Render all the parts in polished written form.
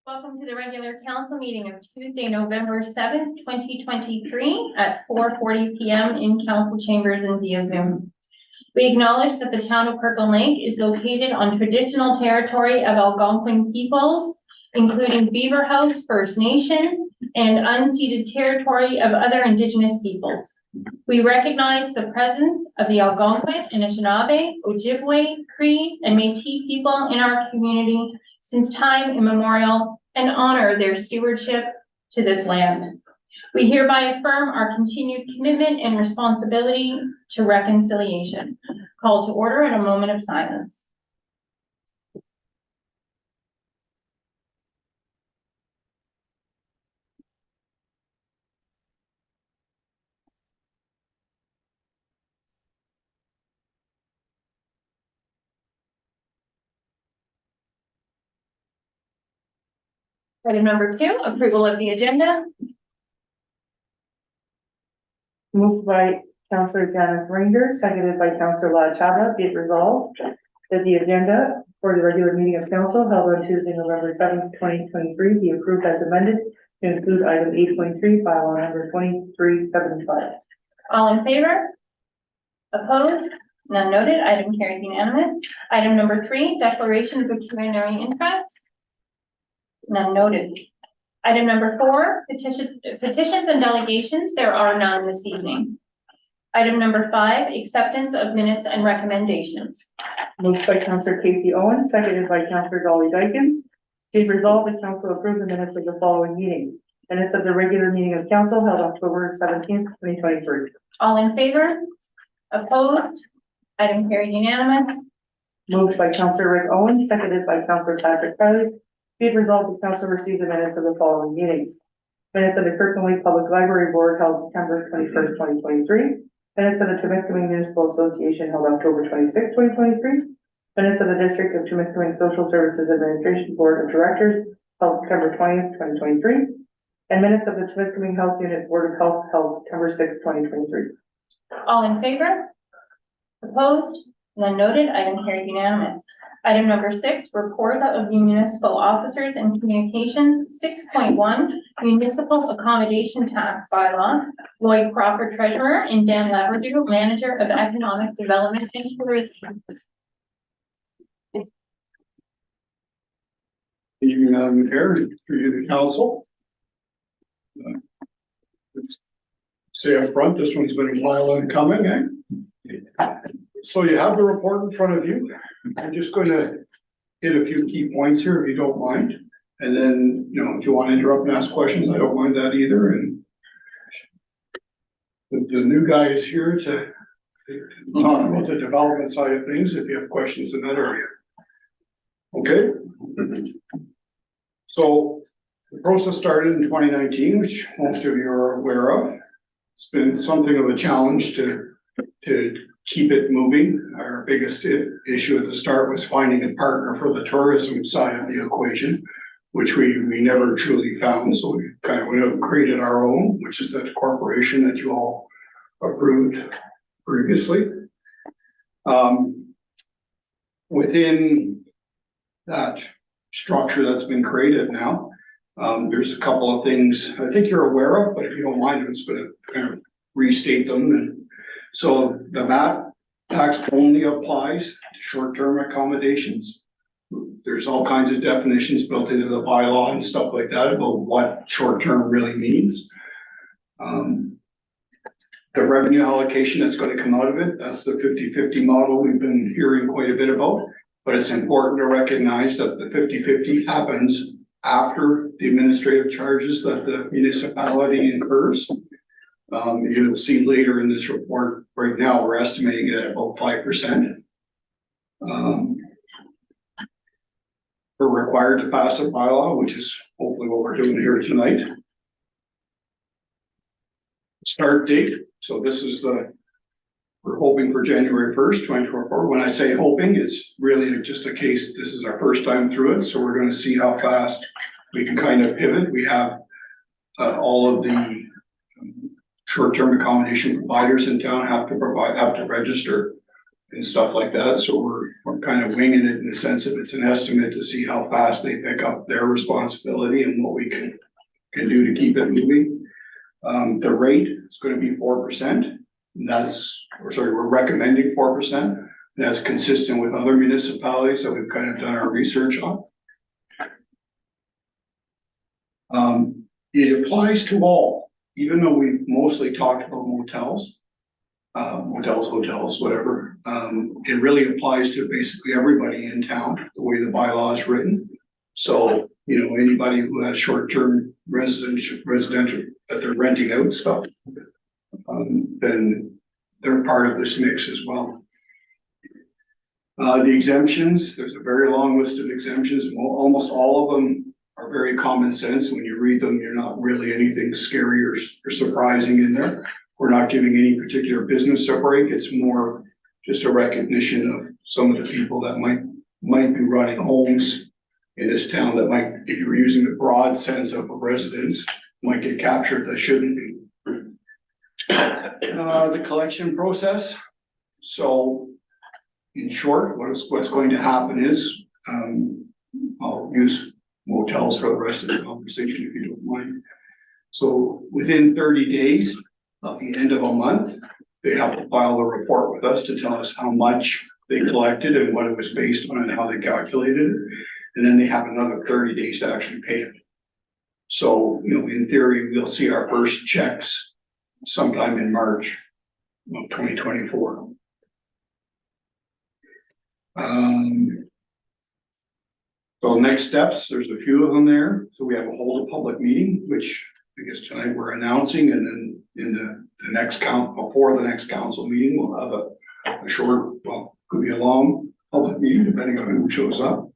Welcome to the regular council meeting of Tuesday, November 7th, 2023 at 4:40 p.m. in council chambers and via Zoom. We acknowledge that the town of Kirkland Lake is located on traditional territory of Algonquin peoples, including Beaver House First Nation and unceded territory of other Indigenous peoples. We recognize the presence of the Algonquin, Anishinaabe, Ojibwe, Cree, and Métis people in our community since time immemorial and honor their stewardship to this land. We hereby affirm our continued commitment and responsibility to reconciliation. Call to order at a moment of silence. Item number 2, approval of the agenda. Moved by Councillor Janice Ranger, seconded by Councillor La Chava. Be it resolved that the agenda for the regular meeting of council held on Tuesday, November 7th, 2023 be approved as amended to include item 8.3, bylaw number 2375. All in favor? Opposed? None noted. Item carried unanimous. Item number 3, declaration of pecuniary interest. None noted. Item number 4, petitions and delegations. There are none this evening. Item number 5, acceptance of minutes and recommendations. Moved by Councillor Casey Owens, seconded by Councillor Dolly Dykens. Be it resolved that council approve the minutes of the following meeting. Minutes of the regular meeting of council held October 17th, 2023. All in favor? Opposed? Item carried unanimous. Moved by Councillor Rick Owens, seconded by Councillor Patrick Riley. Be it resolved that council receive the minutes of the following meetings. Minutes of the Kirkland Lake Public Library Board held September 21st, 2023. Minutes of the Temiskaming Municipal Association held October 26th, 2023. Minutes of the District of Temiskaming Social Services Administration Board of Directors held September 20th, 2023. And minutes of the Temiskaming Health Unit Board of Health held September 6th, 2023. All in favor? Opposed? None noted. Item carried unanimous. Item number 6, report of municipal officers and communications. 6.1, municipal accommodation tax bylaw. Lloyd Crawford, treasurer, and Dan Laverdew, manager of economic development and tourism. Evening, Madam Mayor, through the council. Say up front, this one's been a while in coming, eh? So you have the report in front of you. I'm just going to hit a few key points here, if you don't mind. And then, if you want to interrupt and ask questions, I don't mind that either. And the new guy is here to talk about the development side of things, if you have questions in that area. Okay? So the process started in 2019, which most of you are aware of. It's been something of a challenge to keep it moving. Our biggest issue at the start was finding a partner for the tourism side of the equation, which we never truly found. So we kind of went out and created our own, which is that corporation that you all approved previously. Within that structure that's been created now, there's a couple of things I think you're aware of, but if you don't mind, I'm just going to kind of restate them. And so the VAT tax only applies to short-term accommodations. There's all kinds of definitions built into the bylaw and stuff like that about what short-term really means. The revenue allocation that's going to come out of it, that's the 50-50 model we've been hearing quite a bit about. But it's important to recognize that the 50-50 happens after the administrative charges that the municipality incurs. You'll see later in this report, right now, we're estimating it at about 5%. We're required to pass a bylaw, which is hopefully what we're doing here tonight. Start date. So this is we're hoping for January 1st, 2024. When I say hoping, it's really just a case, this is our first time through it. So we're going to see how fast we can kind of pivot. We have all of the short-term accommodation providers in town have to register. and stuff like that, so we're kind of winging it in the sense of it's an estimate to see how fast they pick up their responsibility and what we can do to keep it moving. The rate is gonna be 4%, we're recommending 4%. That's consistent with other municipalities that we've kind of done our research on. It applies to all, even though we've mostly talked about motels, hotels, whatever. It really applies to basically everybody in town, the way the bylaw is written. So, anybody who has short-term residential that they're renting out stuff, then they're part of this mix as well. The exemptions, there's a very long list of exemptions. Almost all of them are very common sense. When you read them, you're not really anything scary or surprising in there. We're not giving any particular business a break. It's more just a recognition of some of the people that might be running homes in this town that might, if you were using the broad sense of a residence, might get captured that shouldn't be. The collection process. So in short, what's going to happen is, I'll use motels for the rest of the conversation if you don't mind. So within 30 days of the end of a month, they have to file a report with us to tell us how much they collected and what it was based on and how they calculated it. And then they have another 30 days to actually pay it. So, in theory, we'll see our first checks sometime in March of 2024. So next steps, there's a few of them there. So we have a hold a public meeting, which I guess tonight we're announcing, and then in the next before the next council meeting, we'll have a short, well, could be a long public meeting depending on who shows up.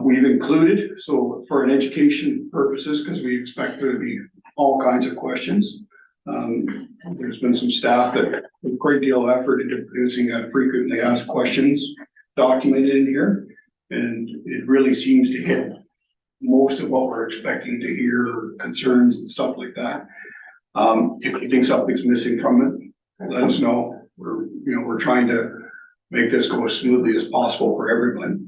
We've included, so for an education purposes, because we expect there to be all kinds of questions. There's been some staff that have a great deal of effort into producing a frequently asked questions documented in here. And it really seems to hit most of what we're expecting to hear, concerns and stuff like that. If you think something's missing from it, let us know. We're trying to make this go as smoothly as possible for everybody.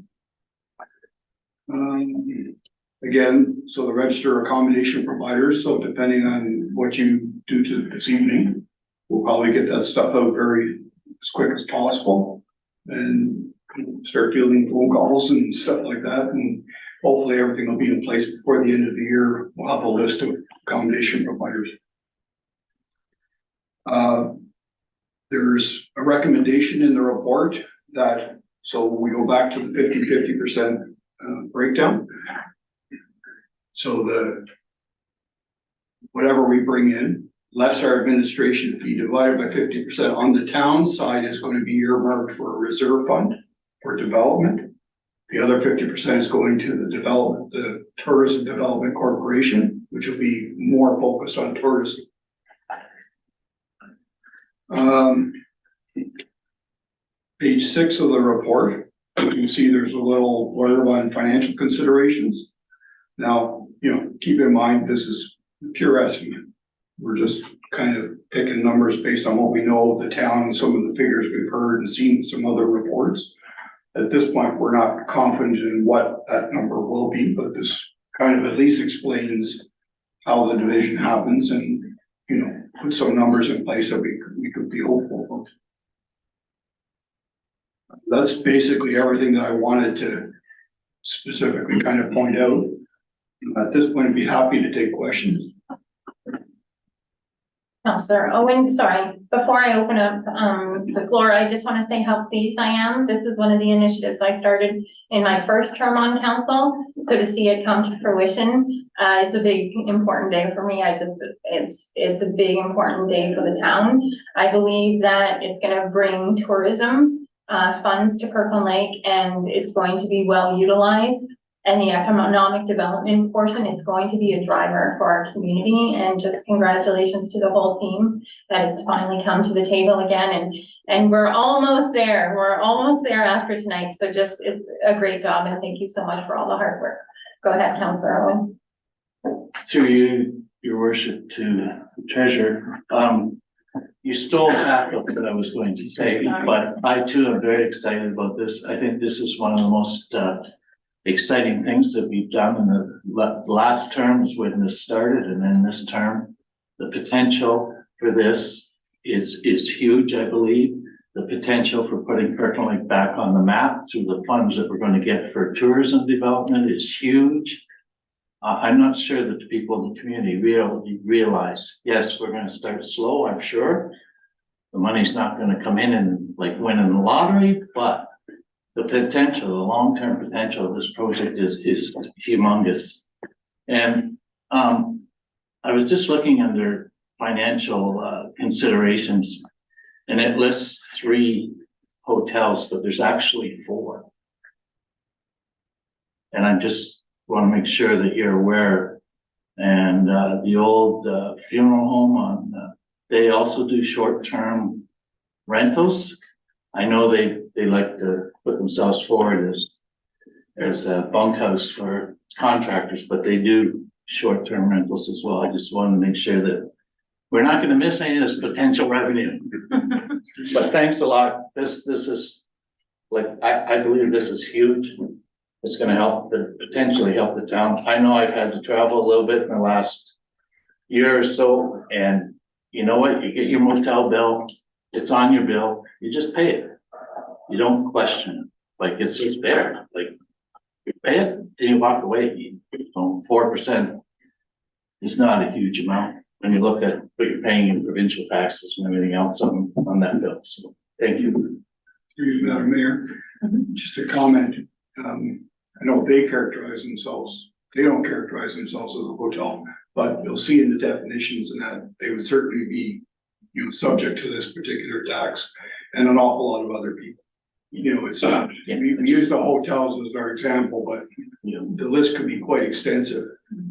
Again, so the register accommodation providers, so depending on what you do to this evening, we'll probably get that stuff out as quick as possible and start fielding phone calls and stuff like that. And hopefully everything will be in place before the end of the year. We'll have a list of accommodation providers. There's a recommendation in the report that, so we go back to the 50% breakdown. So whatever we bring in, less our administration fee divided by 50% on the town side is going to be earmarked for a reserve fund for development. The other 50% is going to the Tourism Development Corporation, which will be more focused on tourism. Page 6 of the report, you can see there's a little blurb on financial considerations. Now, keep in mind, this is pure estimate. We're just kind of picking numbers based on what we know of the town and some of the figures we've heard and seen some other reports. At this point, we're not confident in what that number will be, but this kind of at least explains how the division happens and, put some numbers in place that we could be hopeful for. That's basically everything that I wanted to specifically kind of point out. At this point, I'd be happy to take questions. Councillor Owen, sorry, before I open up the floor, I just want to say how pleased I am. This is one of the initiatives I started in my first term on council. So to see it come to fruition, it's a big, important day for me. It's a big, important day for the town. I believe that it's going to bring tourism funds to Kirkland Lake, and it's going to be well utilized. And the economic development portion is going to be a driver for our community. And just congratulations to the whole team that it's finally come to the table again. And we're almost there. We're almost there after tonight. So just, it's a great job. And thank you so much for all the hard work. Go ahead, Councillor Owen. Through you, your worship, to the treasurer. You stole half of what I was going to say, but I too am very excited about this. I think this is one of the most exciting things that we've done in the last term is when this started, and then this term. The potential for this is huge, I believe. The potential for putting Kirkland Lake back on the map through the funds that we're going to get for tourism development is huge. I'm not sure that the people in the community realize, yes, we're gonna start slow, I'm sure. The money's not gonna come in and like winning the lottery, but the potential, the long-term potential of this project is humongous. And I was just looking under financial considerations, and it lists 3 hotels, but there's actually 4. And I just want to make sure that you're aware. And the old funeral home on, they also do short-term rentals. I know they like to put themselves forward as a bunkhouse for contractors, but they do short-term rentals as well. I just wanted to make sure that we're not going to miss any of this potential revenue. But thanks a lot. This is like, I believe this is huge. It's gonna help, potentially help the town. I know I've had to travel a little bit in the last year or so, and you know what? You get your motel bill, it's on your bill, you just pay it. You don't question it, like it's just there, like you pay it, and you walk away. So 4% is not a huge amount when you look at what you're paying in provincial taxes and everything else on that bill. So thank you. Through you, Madam Mayor, just a comment. I know they characterize themselves, they don't characterize themselves as a hotel, but you'll see in the definitions and that they would certainly be, you know, subject to this particular tax and an awful lot of other people. You know, it's not, we use the hotels as our example, but you know, the list could be quite extensive.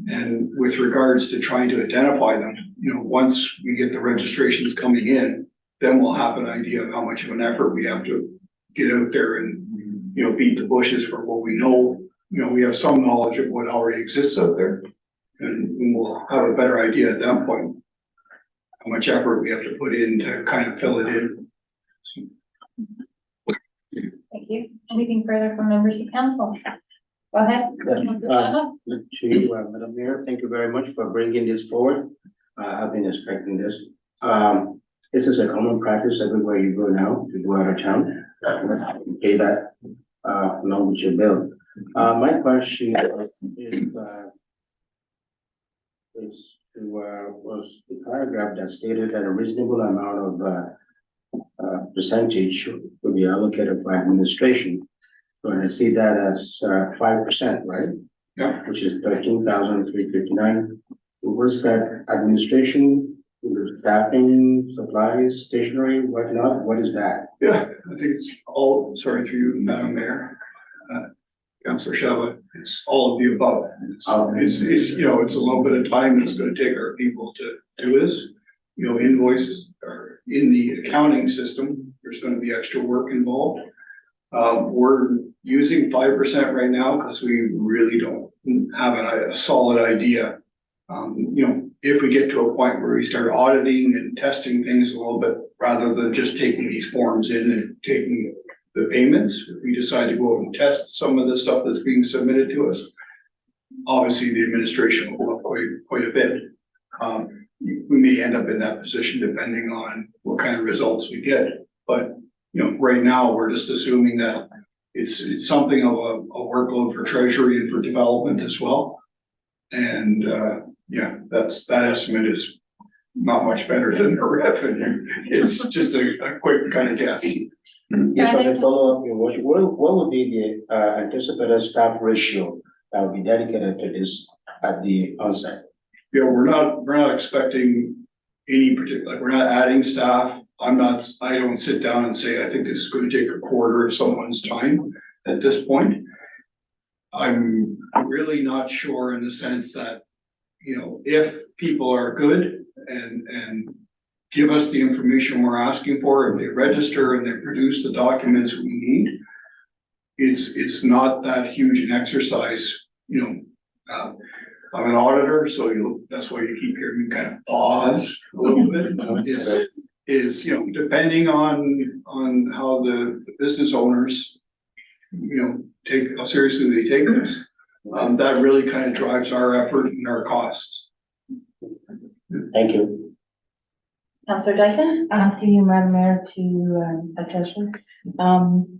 And with regards to trying to identify them, you know, once we get the registrations coming in, then we'll have an idea of how much of an effort we have to get out there and, you know, beat the bushes for what we know. You know, we have some knowledge of what already exists out there. And we'll have a better idea at that point, how much effort we have to put in to kind of fill it in. Thank you. Anything further from members of council? Go ahead. Councilor Shabba. Madam Mayor, thank you very much for bringing this forward. I've been expecting this. This is a common practice everywhere you go now, to go out of town. You pay that along with your bill. My question was the paragraph that stated that a reasonable amount of percentage would be allocated for administration. So I see that as 5%, right? Yeah. Which is 13,359. Was that administration, staffing, supplies, stationery, whatnot? What is that? Yeah, I think it's all, sorry through you, Madam Mayor. Councilor Shabba, it's all of the above. It's, you know, it's a little bit of time it's gonna take our people to do this. You know, invoices are in the accounting system, there's gonna be extra work involved. We're using 5% right now because we really don't have a solid idea. You know, if we get to a point where we start auditing and testing things a little bit, rather than just taking these forms in and taking the payments, if we decide to go out and test some of the stuff that's being submitted to us, obviously the administration will go up quite a bit. We may end up in that position depending on what kind of results we get. But, you know, right now, we're just assuming that it's something of a workload for treasury and for development as well. And, yeah, that estimate is not much better than the revenue. It's just a quick kind of guess. Yes, on the follow-up, what would be the anticipated staff ratio that would be dedicated to this at the onset? Yeah, we're not expecting any particular, like, we're not adding staff. I don't sit down and say, I think this is going to take a quarter of someone's time at this point. I'm really not sure in the sense that, you know, if people are good and give us the information we're asking for, if they register and they produce the documents we need, it's not that huge an exercise, you know. I'm an auditor, so that's why you keep hearing me kind of pause a little bit. is, depending on how the business owners, take, how seriously they take this. That really kind of drives our effort and our costs. Thank you. Councillor Dykens? To you, Madam Mayor, to Patricia.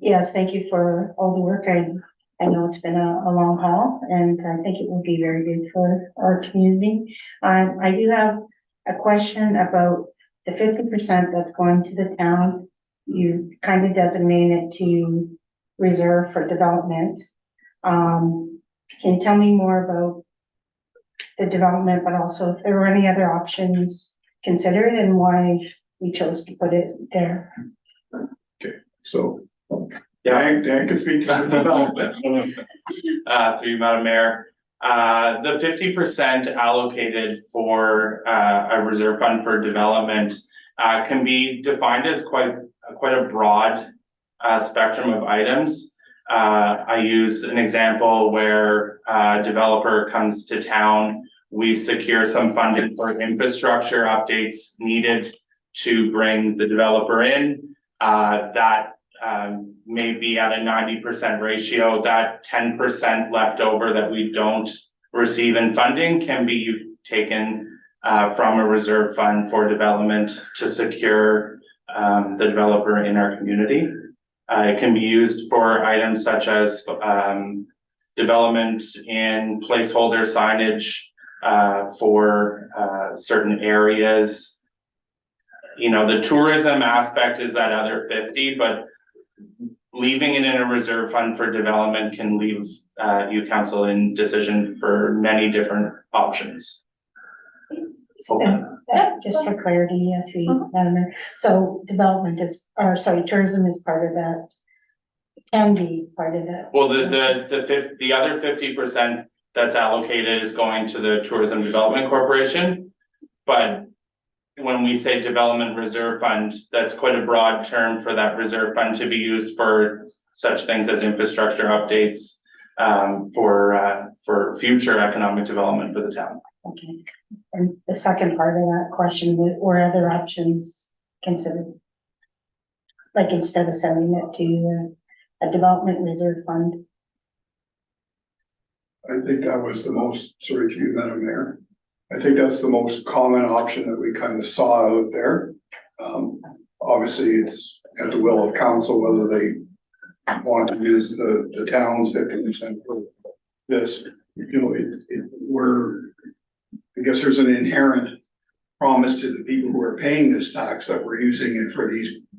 Yes, thank you for all the work. I know it's been a long haul, and I think it will be very good for our community. I do have a question about the 50% that's going to the town. You kind of designated it to reserve for development. Can you tell me more about the development, but also if there were any other options considered and why we chose to put it there? So, Dan can speak to the development. Through you, Madam Mayor. The 50% allocated for a reserve fund for development can be defined as quite a broad spectrum of items. I use an example where a developer comes to town. We secure some funding for infrastructure updates needed to bring the developer in. That may be at a 90% ratio. That 10% left over that we don't receive in funding can be taken from a reserve fund for development to secure the developer in our community. It can be used for items such as development in placeholder signage for certain areas. The tourism aspect is that other 50, but leaving it in a reserve fund for development can leave you council in decision for many different options. Just for clarity, to you, Madam Mayor. So development tourism is part of that, can be part of that. Well, the other 50% that's allocated is going to the Tourism Development Corporation. But when we say development reserve fund, that's quite a broad term for that reserve fund to be used for such things as infrastructure updates for future economic development for the town. Okay. And the second part of that question, were other options considered? Like instead of sending it to a development reserve fund? I think that was the most, sorry to you, Madam Mayor. I think that's the most common option that we kind of saw out there. Obviously, it's at the will of council whether they want to use the town's 50% for this. I guess there's an inherent promise to the people who are paying this tax that we're using it for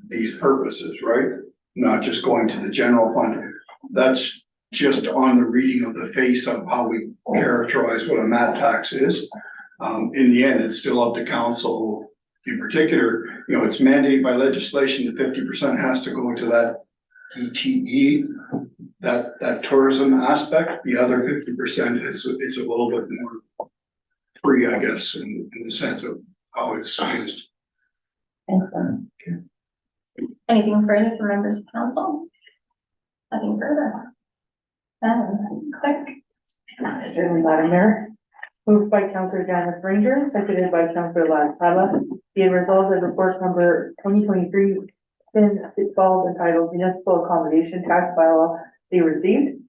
these purposes, right? Not just going to the general fund. That's just on the reading of the face of how we characterize what a MAT tax is. In the end, it's still up to council in particular. It's mandated by legislation that 50% has to go to that ETE, that tourism aspect. The other 50% it's a little bit more free, I guess, in the sense of how it's used. Anything further from members of council? Nothing further. Clerk? Certainly, Madam Mayor. Moved by Councillor Janice Ranger, seconded by Councillor Latala. Be it resolved that report number 2023 12 entitled Municipal Accommodation Tax Bylaw be received.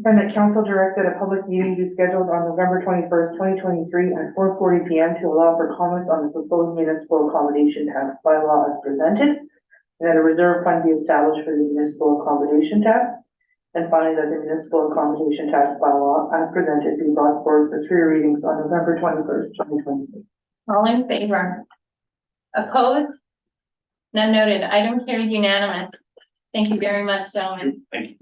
And that council directed a public meeting be scheduled on November 21st, 2023 at 4:40 p.m. to allow for comments on the proposed municipal accommodation tax bylaw as presented. And that a reserve fund be established for the municipal accommodation tax. And finally, that the municipal accommodation tax bylaw as presented be brought forward for 3 readings on November 21st, 2023. All in favor? Opposed? None noted. Item carried unanimous. Thank you very much, gentlemen. Thank you.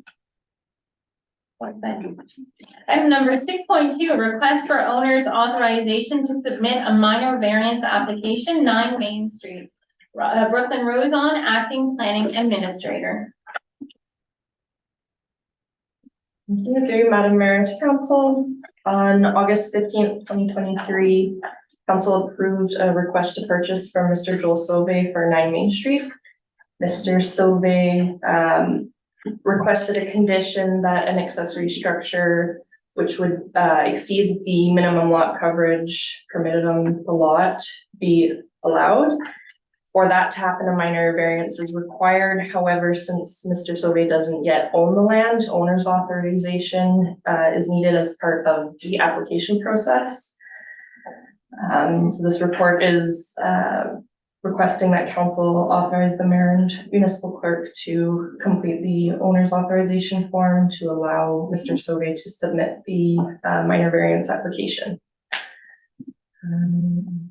Item number 6.2, request for owner's authorization to submit a minor variance application, 9 Main Street. Brooklyn Rosen, acting planning administrator. Thank you, Madam Mayor to Council. On August 15th, 2023, Council approved a request to purchase from Mr. Joel Sauvé for 9 Main Street. Mr. Sauvé requested a condition that an accessory structure which would exceed the minimum lot coverage permitted on the lot be allowed. For that to happen, a minor variance is required. However, since Mr. Sauvé doesn't yet own the land, owner's authorization is needed as part of the application process. So this report is requesting that council authorize the mayor and municipal clerk to complete the owner's authorization form to allow Mr. Sauvé to submit the minor variance application. I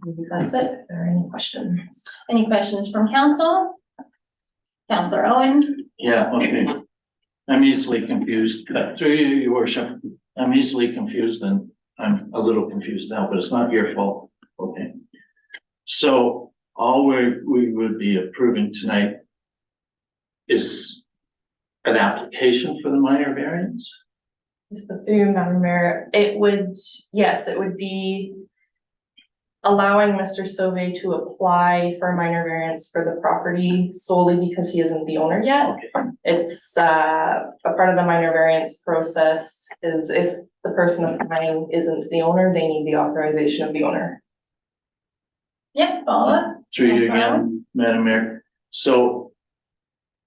believe that's it. Are there any questions? Any questions from council? Councillor Owen? Yeah, okay. I'm easily confused, through you, your worship, I'm easily confused and I'm a little confused now, but it's not your fault, okay? So all we would be approving tonight is an application for the minor variance? Just the through Madam Mayor, it would, yes, it would be allowing Mr. Sauvé to apply for a minor variance for the property solely because he isn't the owner yet. Okay, It's a part of the minor variance process is if the person applying isn't the owner, they need the authorization of the owner. Yep, follow up. through you Councillor Owen? again, Madam Mayor. So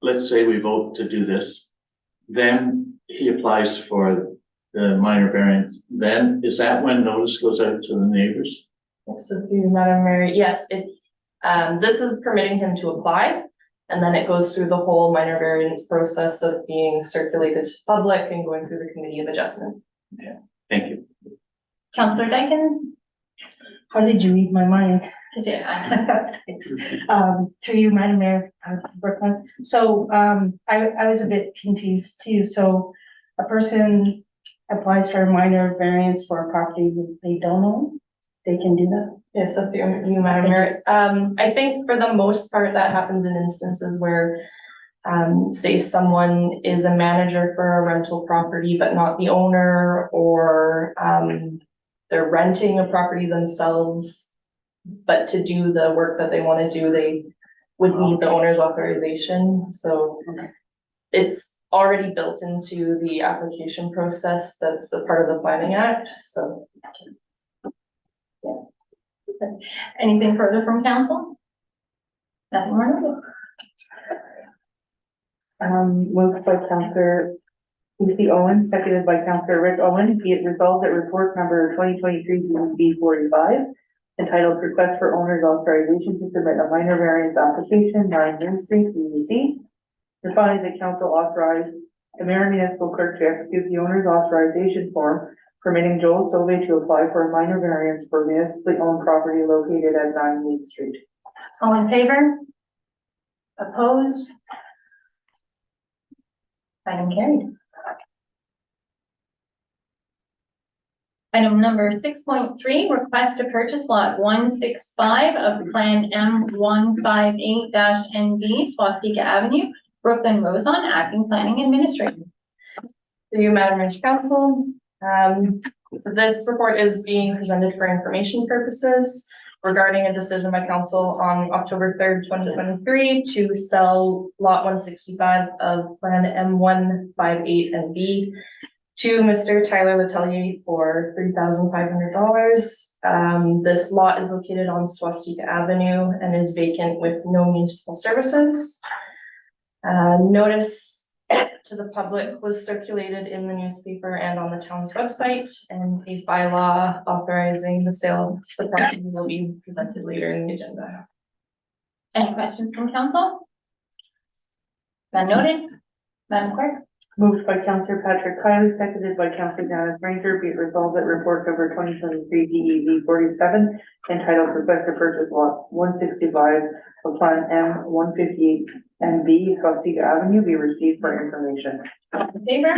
let's say we vote to do this, then he applies for the minor variance. Then is that when notice goes out to the neighbors? So through Madam Mayor, yes, this is permitting him to apply. And then it goes through the whole minor variance process of being circulated to public and going through the committee of adjustment. Thank you. Councillor Dykens? How did you read my mind? Yeah. Through you, Madam Mayor, Brooklyn. So, I was a bit confused too. So a person applies for a minor variance for a property that they don't own, they can do that? Yes, so through you, Madam Mayor. I think for the most part, that happens in instances where say someone is a manager for a rental property, but not the owner, or they're renting a property themselves. But to do the work that they want to do, they would need the owner's authorization. So it's already built into the application process. That's a part of the Planning Act, so. Anything further from council? Nothing more? Moved by Councillor Lucy Owen, seconded by Councillor Rick Owen. Be it resolved that report number 2023-B45, entitled Request for Owner's Authorization to Submit a Minor Variance Application, 9 Main Street, BUC. The finding that council authorized the mayor and municipal clerk to execute the owner's authorization form permitting Joel Sauvé to apply for a minor variance for municipally owned property located at 9 Main Street. All in favor? Opposed? Item carried. Item number 6.3, request to purchase lot 165 of Plan M158-NB, Swastika Avenue, Brooklyn Rosen, acting planning administrator. Through you, Madam Mayor, Council. So this report is being presented for information purposes regarding a decision by council on October 3rd, 2023 to sell lot 165 of Plan M158NB to Mr. Tyler Letellier for $3,500. This lot is located on Swastika Avenue and is vacant with no municipal services. Notice to the public was circulated in the newspaper and on the town's website, and a bylaw authorizing the sale of the property will be presented later in the agenda. Any questions from council? None noted. Madam Clerk? Moved by Councillor Patrick Kiley, seconded by Councillor Janice Ranger. Be it resolved that report number 2023-DEV47, entitled Request to Purchase Lot 165 of Plan M158NB, Swastika Avenue, be received for information. All in favor?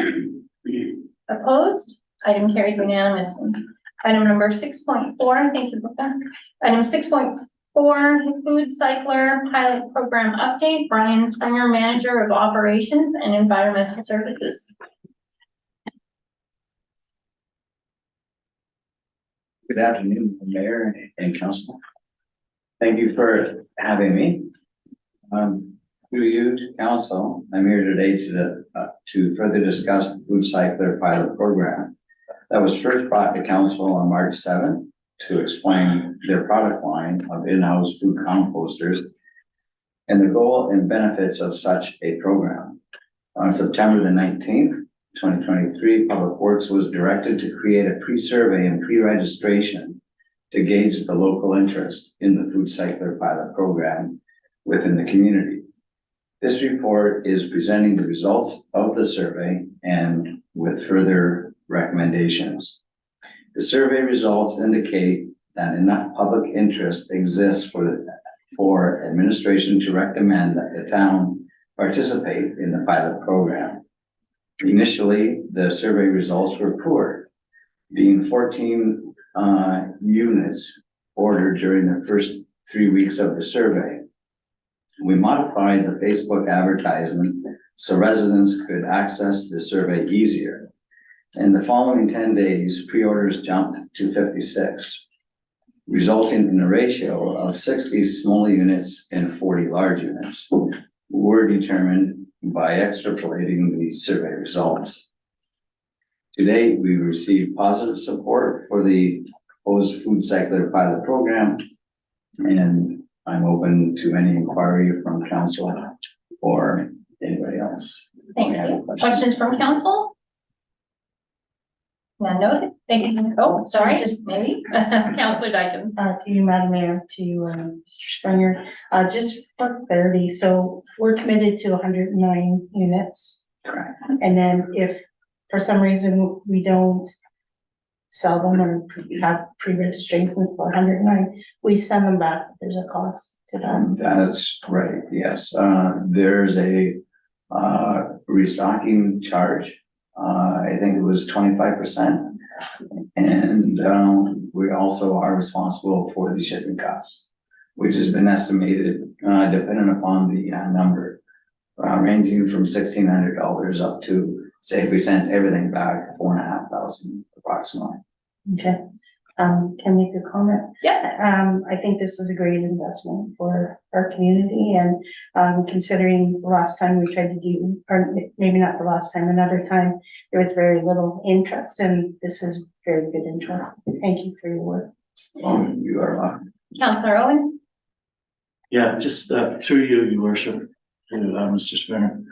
Opposed? Item carried unanimously. Item number 6.4, thank you, Brooke. Item 6.4, Food Cycler Pilot Program Update. Brian Springer, Manager of Operations and Environmental Services. Good afternoon, Mayor and Council. Thank you for having me. Through you to Council, I'm here today to further discuss the Food Cycler Pilot Program that was first brought to Council on March 7th to explain their product line of in-house food composters and the goal and benefits of such a program. On September the 19th, 2023, Public Works was directed to create a pre-survey and pre-registration to gauge the local interest in the food cycler pilot program within the community. This report is presenting the results of the survey and with further recommendations. The survey results indicate that enough public interest exists for administration to recommend that the town participate in the pilot program. Initially, the survey results were poor, being 14 units ordered during the first 3 weeks of the survey. We modified the Facebook advertisement so residents could access the survey easier. In the following 10 days, pre-orders jumped to 56, resulting in a ratio of 60 small units and 40 large units were determined by extrapolating the survey results. Today, we received positive support for the proposed food cycler pilot program, and I'm open to any inquiry from council or anybody else. Thank you. Questions from council? None noted. Thank you. Oh, sorry, just maybe. Councillor Dyken. To you, Madam Mayor, to Mr. Springer, just for clarity, so we're committed to 109 units. Correct. And then if for some reason we don't sell them or have pre-registrations for 109, we send them back. There's a cost to them. That's right, yes. There's a restocking charge. I think it was 25%. And we also are responsible for the shipping costs, which has been estimated, depending upon the number, ranging from $1,600 up to, say, if we sent everything back, $4,500 approximately. Okay. Can I make a comment? Yeah. I think this is a great investment for our community, and considering the last time we tried to do, or maybe not the last time, another time, there was very little interest, and this is very good interest. Thank you for your work. You are welcome. Councillor Owen. Yeah, just through you, your worship, to Mr. Springer.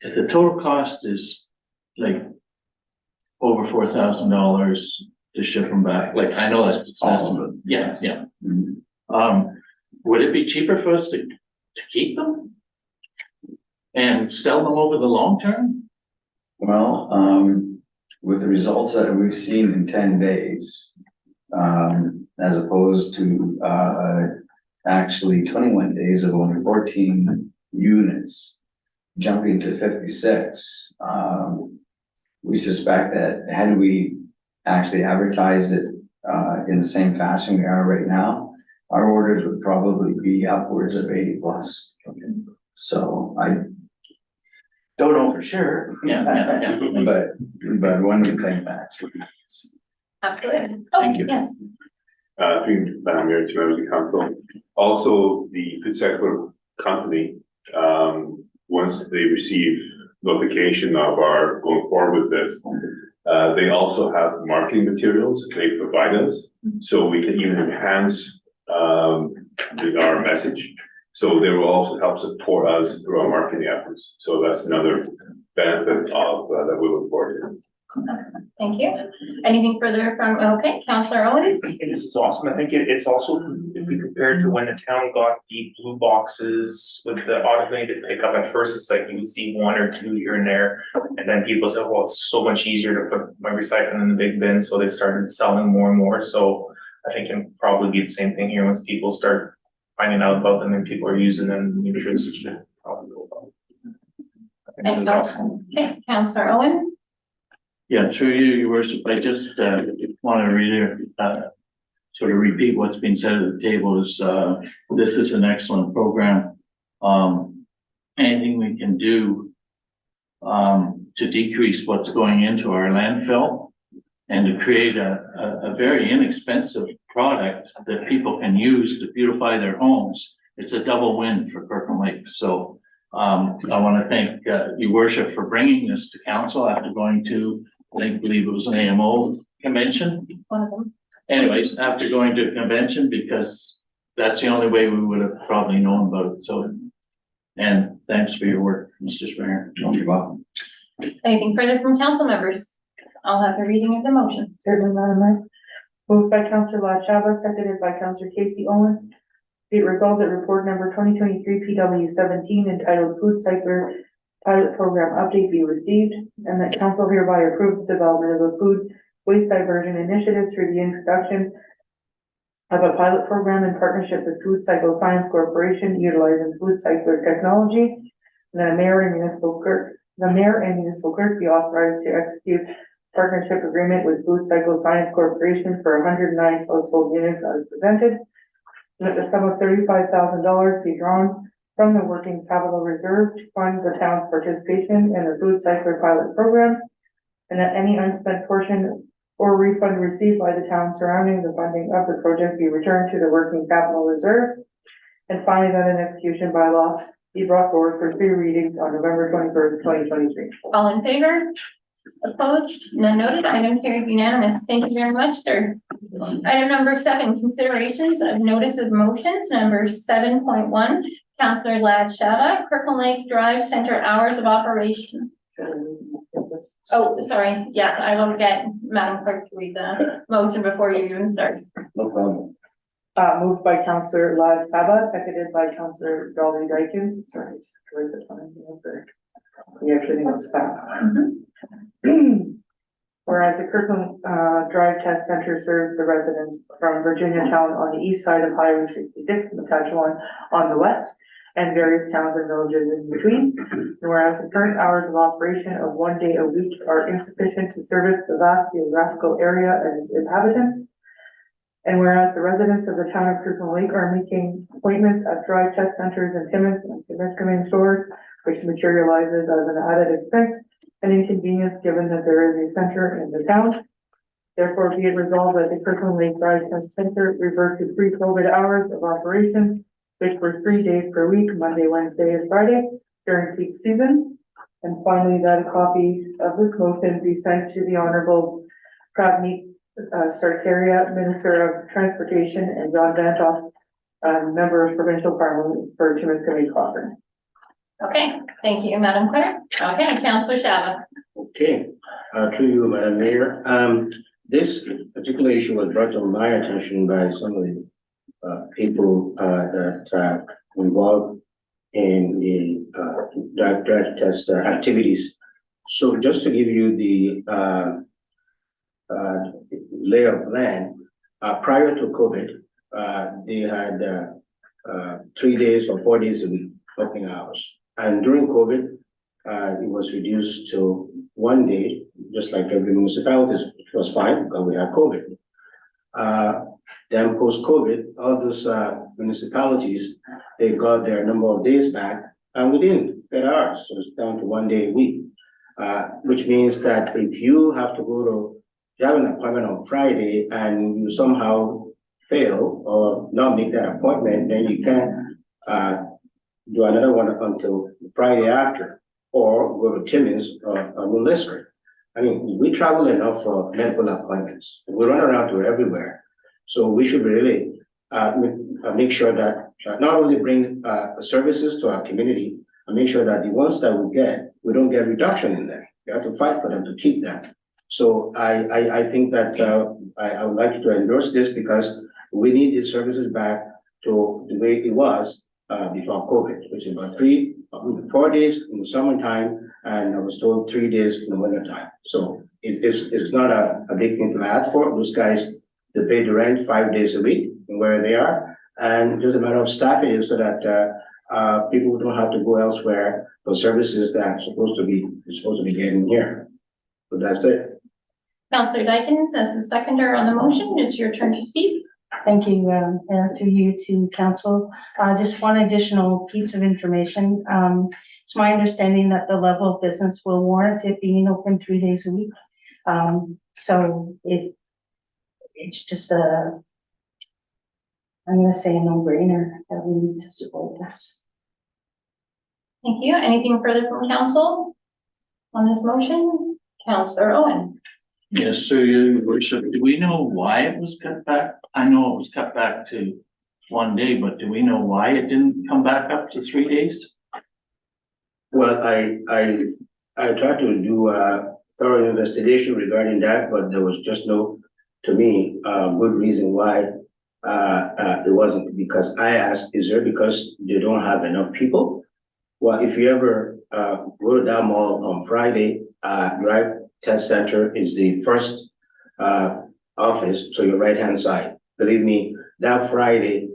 If the total cost is like over $4,000 to ship them back, like I know that's expensive, but yeah. Would it be cheaper for us to keep them and sell them over the long term? Well, with the results that we've seen in 10 days, as opposed to actually 21 days of only 14 units, jumping to 56, we suspect that had we actually advertised it in the same fashion we are right now, our orders would probably be upwards of 80 plus. So I don't know for sure. Yeah. But one would think that. Absolutely. Oh, Thank you. yes. Through Madam Mayor, to members of the council. Also, the food cycler company, once they receive notification of our going forward with this, they also have marketing materials they provide us, so we can even enhance our message. So they will also help support us through our marketing efforts. So that's another benefit of that we look forward to. Thank you. Anything further from, okay, Councillor Owens? I think this is awesome. I think it's also, if we compare it to when the town got the blue boxes with the automated pickup, at first it's like you would see one or two here and there. And then people said, well, it's so much easier to put my recycling in the big bin. So they started selling more and more. So I think it can probably be the same thing here once people start finding out about them and people are using them. The interest should probably go up. I think this is awesome. Okay, Councillor Owen? Yeah, through you, your worship, I just want to sort of repeat what's been said at the table is this is an excellent program. Anything we can do to decrease what's going into our landfill and to create a very inexpensive product that people can use to beautify their homes, it's a double win for Kirkland Lake. So I want to thank your worship for bringing this to council after going to, I believe it was an AMO convention. One of them. Anyways, after going to a convention, because that's the only way we would have probably known about it, so. And thanks for your work, Mr. Springer. You're welcome. Anything further from council members? I'll have the reading of the motion. Certainly, Madam Mayor. Moved by Counselor Latchaba, seconded by Counselor Casey Owens. Be it resolved that report number 2023 PW 17 entitled Food Cycler Pilot Program Update be received, and that council hereby approve the development of a food waste diversion initiative through the introduction of a pilot program in partnership with Food Cycle Science Corporation utilizing food cycler technology. And that the mayor and municipal clerk be authorized to execute partnership agreement with Food Cycle Science Corporation for 109 household units as presented. And that the sum of $35,000 be drawn from the working capital reserve to fund the town's participation in the food cycler pilot program. And that any unspent portion or refund received by the town surrounding the funding of the project be returned to the working capital reserve. And finally, that an execution by law be brought forward for 3 readings on November 21st, 2023. All in favor? Opposed? None noted. Item carried unanimous. Thank you very much, sir. Item number 7, considerations of notice of motions. Number 7.1, Councillor Latchaba, Kirkland Lake Drive Center hours of operation. Oh, sorry. Yeah, I will get Madam Clerk to read the motion before you even start. No problem. Moved by Counselor Latchaba, seconded by Counselor Dolly Dykens. Sorry, just write the time here. We actually need to stop. Whereas the Kirkland Drive Test Center serves the residents from Virginia Town on the east side of Highway 66 and Saskatchewan on the west, and various towns and villages in between. And whereas the current hours of operation of 1 day a week are insufficient to service the vast geographical area and its inhabitants. And whereas the residents of the town of Kirkland Lake are making appointments at drive test centers in Timmins and Timiskaming stores, which materializes as an added expense and inconvenience given that there is a center in the town. Therefore, be it resolved that the Kirkland Lake Drive Test Center revert to pre-COVID hours of operations, which were 3 days per week, Monday, Wednesday, and Friday during peak season. And finally, that a copy of this motion be sent to the Honorable Pratmeet Sarkaria, Minister of Transportation, and John Vantoff, Member of Provincial Parliament for Timiskaming Crawford. Okay, thank you, Madam Clerk. Okay, Councillor Shaba. Okay, through you, Madam Mayor. This particular issue was brought to my attention by some of the people that involved in the drive test activities. So just to give you the lay of land, prior to COVID, they had 3 days or 4 days a week working hours. And during COVID, it was reduced to 1 day, just like every municipality, which was fine because we had COVID. Then post-COVID, all those municipalities, they got their number of days back and we didn't get ours. So it's down to 1 day a week, which means that if you have to go to, you have an appointment on Friday and you somehow fail or not make that appointment, then you can't do another one until Friday after, or go to Timmins or Woolisburg. I mean, we travel enough for medical appointments. We run around to everywhere. So we should really make sure that not only bring services to our community, and make sure that the ones that we get, we don't get reduction in them. We have to fight for them to keep them. So I think that I would like to endorse this because we need these services back to the way it was before COVID, which is about 4 days in the summertime, and I was told 3 days in the wintertime. So it's not a big thing to ask for. Those guys, they pay the rent 5 days a week where they are, and just a matter of staffing it so that people don't have to go elsewhere for services that are supposed to be getting here. So that's it. Councillor Dykens, as the seconder on the motion, it's your turn to speak. Thank you, to you, to council. Just one additional piece of information. It's my understanding that the level of business will warrant it being open 3 days a week. So it's just I'm gonna say a no-brainer that we need to support this. Thank you. Anything further from council on this motion? Councillor Owen. Yes, through you, your worship, do we know why it was cut back? I know it was cut back to one day, but do we know why it didn't come back up to 3 days? Well, I tried to do a thorough investigation regarding that, but there was just no, to me, good reason why it wasn't, because I asked, is there because they don't have enough people? Well, if you ever go to that mall on Friday, Drive Test Center is the first office to your right-hand side. Believe me, that Friday,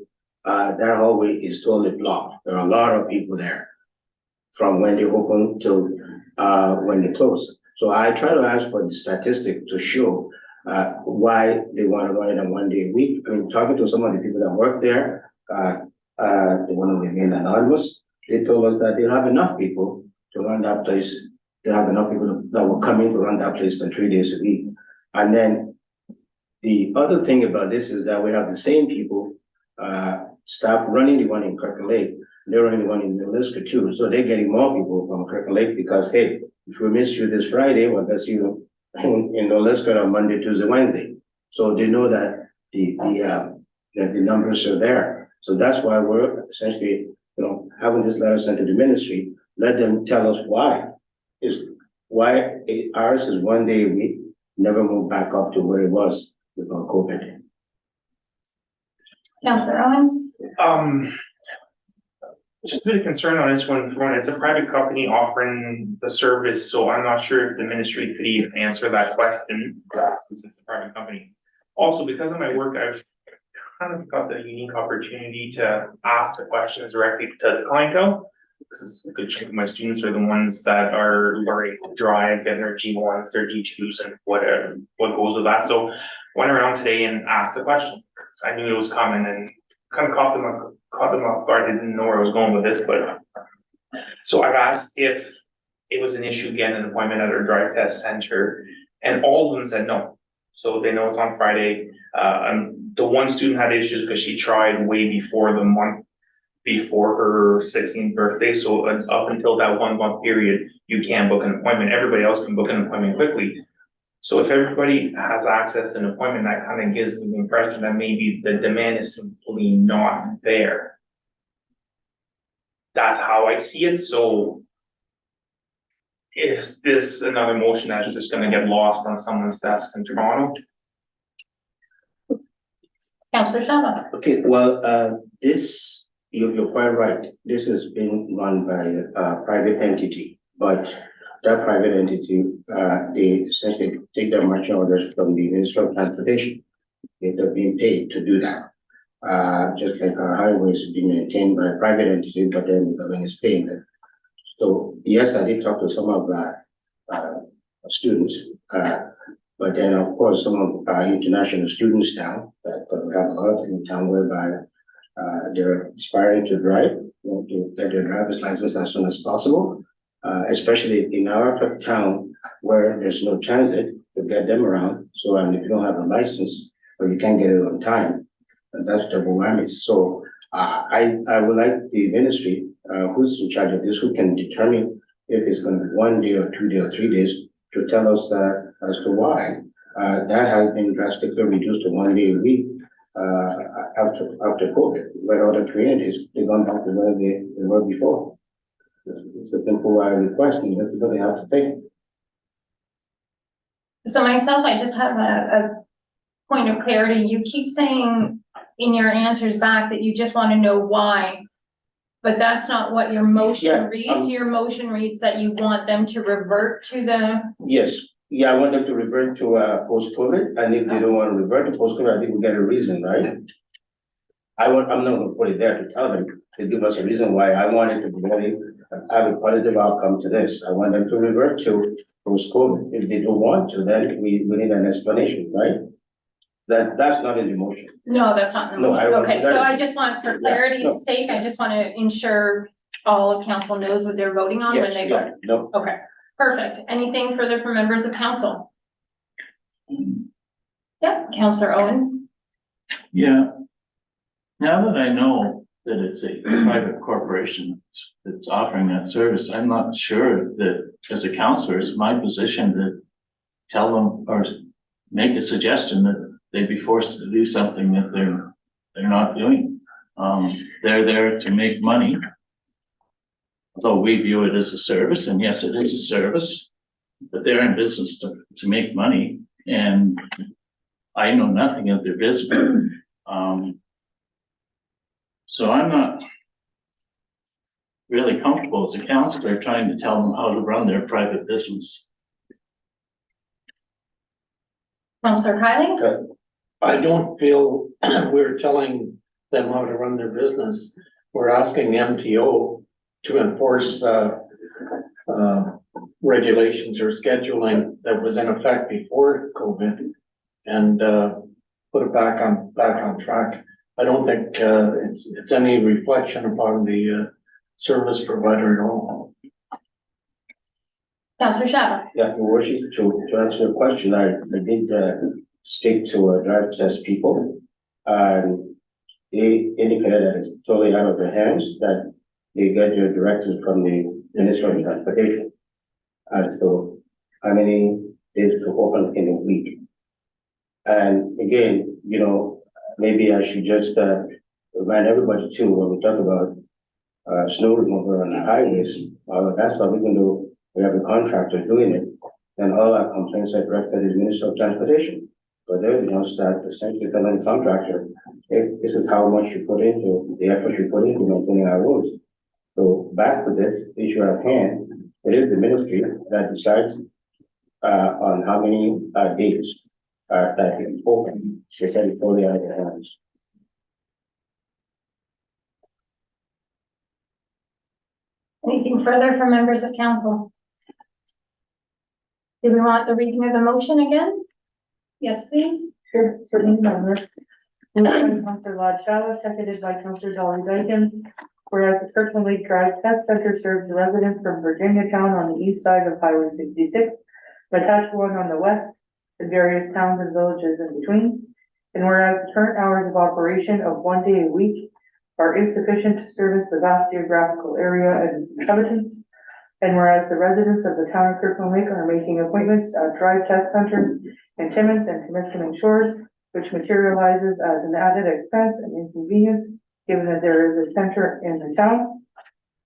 that hallway is totally blocked. There are a lot of people there from when they open till when they close. So I try to ask for the statistic to show why they want to run it on 1 day a week. I mean, talking to some of the people that work there, they want to remain anonymous. They told us that they have enough people to run that place. They have enough people that will come in to run that place than 3 days a week. And then the other thing about this is that we have the same people, staff running the one in Kirkland Lake. They're running the one in Villisca too. So they're getting more people from Kirkland Lake because, hey, if we missed you this Friday, well, that's you in Villisca on Monday, Tuesday, Wednesday. So they know that the numbers are there. So that's why we're essentially, having this letter sent to the ministry. Let them tell us why ours is 1 day a week, never moved back up to where it was before COVID. Councillor Owens? Just a bit of concern on this one. For one, it's a private company offering the service, so I'm not sure if the ministry could even answer that question, since it's a private company. Also, because of my work, I've kind of got the unique opportunity to ask the questions directly to the clientele. Because a good chunk of my students are the ones that are learning to drive, getting their G1s, their G2s, and what goes with that. So went around today and asked the question. I knew it was coming and kind of caught them off guard. I didn't know where I was going with this, but so I've asked if it was an issue getting an appointment at our drive test center, and all of them said no. So they know it's on Friday. And the one student had issues because she tried way before the month before her 16th birthday. So up until that 1 month period, you can book an appointment. Everybody else can book an appointment quickly. So if everybody has access to an appointment, that kind of gives me the impression that maybe the demand is simply not there. That's how I see it. So is this another motion that's just gonna get lost on someone's desk in Toronto? Councillor Shabbat? Okay, well, you're quite right. This is being run by a private entity, but that private entity, they essentially take their marching orders from the Ministry of Transportation. They're being paid to do that. Just like our highways are being maintained by a private entity, but then the government is paying them. So yes, I did talk to some of the students, but then of course some of our international students now that we have a lot of in town whereby they're aspiring to drive, to get their driver's license as soon as possible, especially in our town where there's no transit to get them around. So, and if you don't have a license or you can't get it on time, that's double whammy. So, I would like the ministry, who's in charge of this, who can determine if it's going to be 1 day or 2 days or 3 days, to tell us as to why that has been drastically reduced to 1 day a week. After COVID, where other communities, they've gone back to where they were before. It's a simple request, and that's what they have to think. So myself, I just have a point of clarity. You keep saying in your answers back that you just want to know why, but that's not what your motion reads. Your motion reads that you want them to revert to the. Yes. Yeah, I want them to revert to post-COVID, and if they don't want to revert to post-COVID, I think we get a reason, right? I'm not gonna put it there to tell them to give us a reason why. I want it to be very, have a positive outcome to this. I want them to revert to post-COVID. If they don't want to, then we need an explanation, right? That's not in the motion. No, that's not. No, I don't- Okay, so I just want, for clarity's sake, I just want to ensure all of council knows what they're voting on when Yes, they yeah, vote. no. Okay, perfect. Anything further from members of council? Yeah, Councillor Owen? Yeah. Now that I know that it's a private corporation that's offering that service, I'm not sure that as a counselor, it's my position to tell them or make a suggestion that they'd be forced to do something that they're not doing. They're there to make money. Although we view it as a service, and yes, it is a service, but they're in business to make money, and I know nothing of their business. So I'm not really comfortable as a counselor trying to tell them how to run their private business. Counselor Kylie? I don't feel we're telling them how to run their business. We're asking the MTO to enforce regulations or scheduling that was in effect before COVID and put it back on track. I don't think it's any reflection upon the service provider at all. Counselor Shabbat? Yeah, your worship, to answer the question, I did speak to drive test people. And they indicated that it's totally out of their hands, that they get their directives from the Ministry of Transportation. As to how many days to open in a week. And again, you know, maybe I should just remind everybody too, when we talk about snow removal on the highways, that's what we can do. We have a contractor doing it, and all our complaints are directed to the Ministry of Transportation. But they're the ones that essentially telling the contractor, hey, this is how much you put into, the effort you put into maintaining our roads. So back to this issue at hand, it is the ministry that decides on how many days that it's open, they can totally out of their hands. Anything further from members of council? Do we want the reading of the motion again? Yes, please. Sure, certainly, member. Moved by Councillor Latchala, seconded by Councillor Dolly Dykens. Whereas the Kirkland Lake Drive Test Center serves the residents from Virginia Town on the east side of Highway 66, Matachewan on the west, and various towns and villages in between. And whereas the current hours of operation of 1 day a week are insufficient to service the vast geographical area and its inhabitants. And whereas the residents of the town of Kirkland Lake are making appointments at Drive Test Center in Timmins and Temiskaming Shores, which materializes as an added expense and inconvenience, given that there is a center in the town.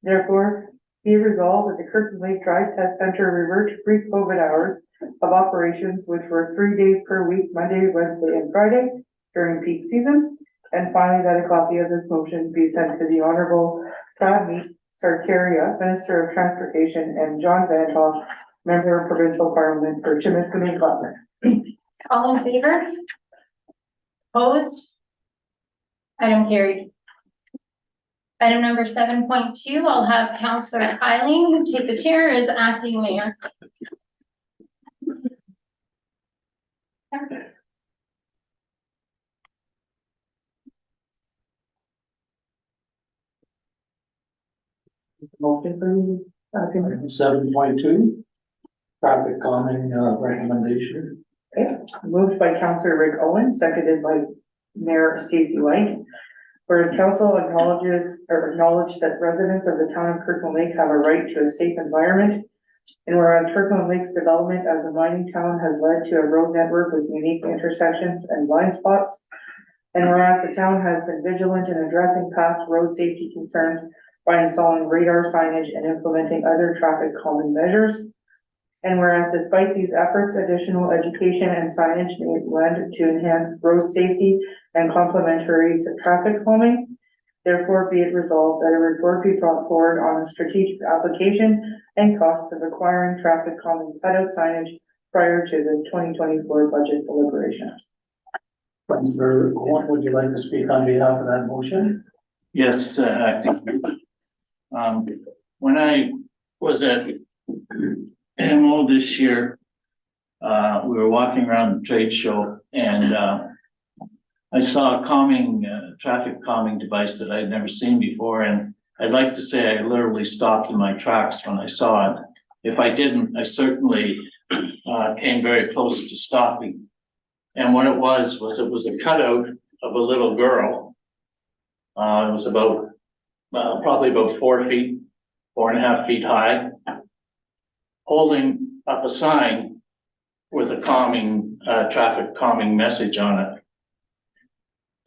Therefore, be resolved that the Kirkland Lake Drive Test Center revert to pre-COVID hours of operations, which were 3 days per week, Monday, Wednesday, and Friday during peak season. And finally, that a copy of this motion be sent to the Honorable Pradmeet Sarkaria, Minister of Transportation, and John Van Hoff, Member of Provincial Parliament for Timiskaming Butler. All in favor? Opposed? Item carried. Item number 7.2, I'll have Councillor Kylie take the chair as acting mayor. Motion for you. 7.2, traffic calming recommendation. Okay, moved by Councillor Rick Owen, seconded by Mayor Stacey White. Whereas council acknowledged that residents of the town of Kirkland Lake have a right to a safe environment. And whereas Kirkland Lake's development as a mining town has led to a road network with unique intersections and blind spots. And whereas the town has been vigilant in addressing past road safety concerns by installing radar signage and implementing other traffic calming measures. And whereas despite these efforts, additional education and signage may lend to enhance road safety and complementary traffic calming. Therefore, be it resolved that a report be brought forward on the strategic application and costs of acquiring traffic calming cutout signage prior to the 2024 budget deliberations. Councillor Owen, would you like to speak on behalf of that motion? Yes, when I was at AMO this year, we were walking around the trade show and I saw a calming, traffic calming device that I'd never seen before. And I'd like to say I literally stopped in my tracks when I saw it. If I didn't, I certainly came very close to stopping. And what it was a cutout of a little girl. It was about, probably about 4 feet, 4.5 feet high, holding up a sign with a calming, traffic calming message on it.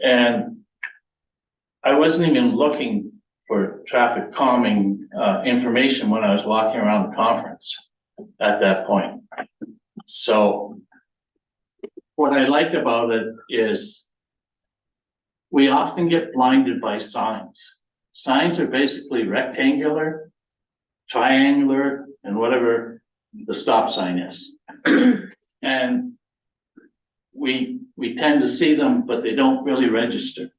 And I wasn't even looking for traffic calming, information when I was walking around the conference at that point. So what I like about it is we often get blinded by signs. Signs are basically rectangular, triangular, and whatever the stop sign is. And we tend to see them, but they don't really register.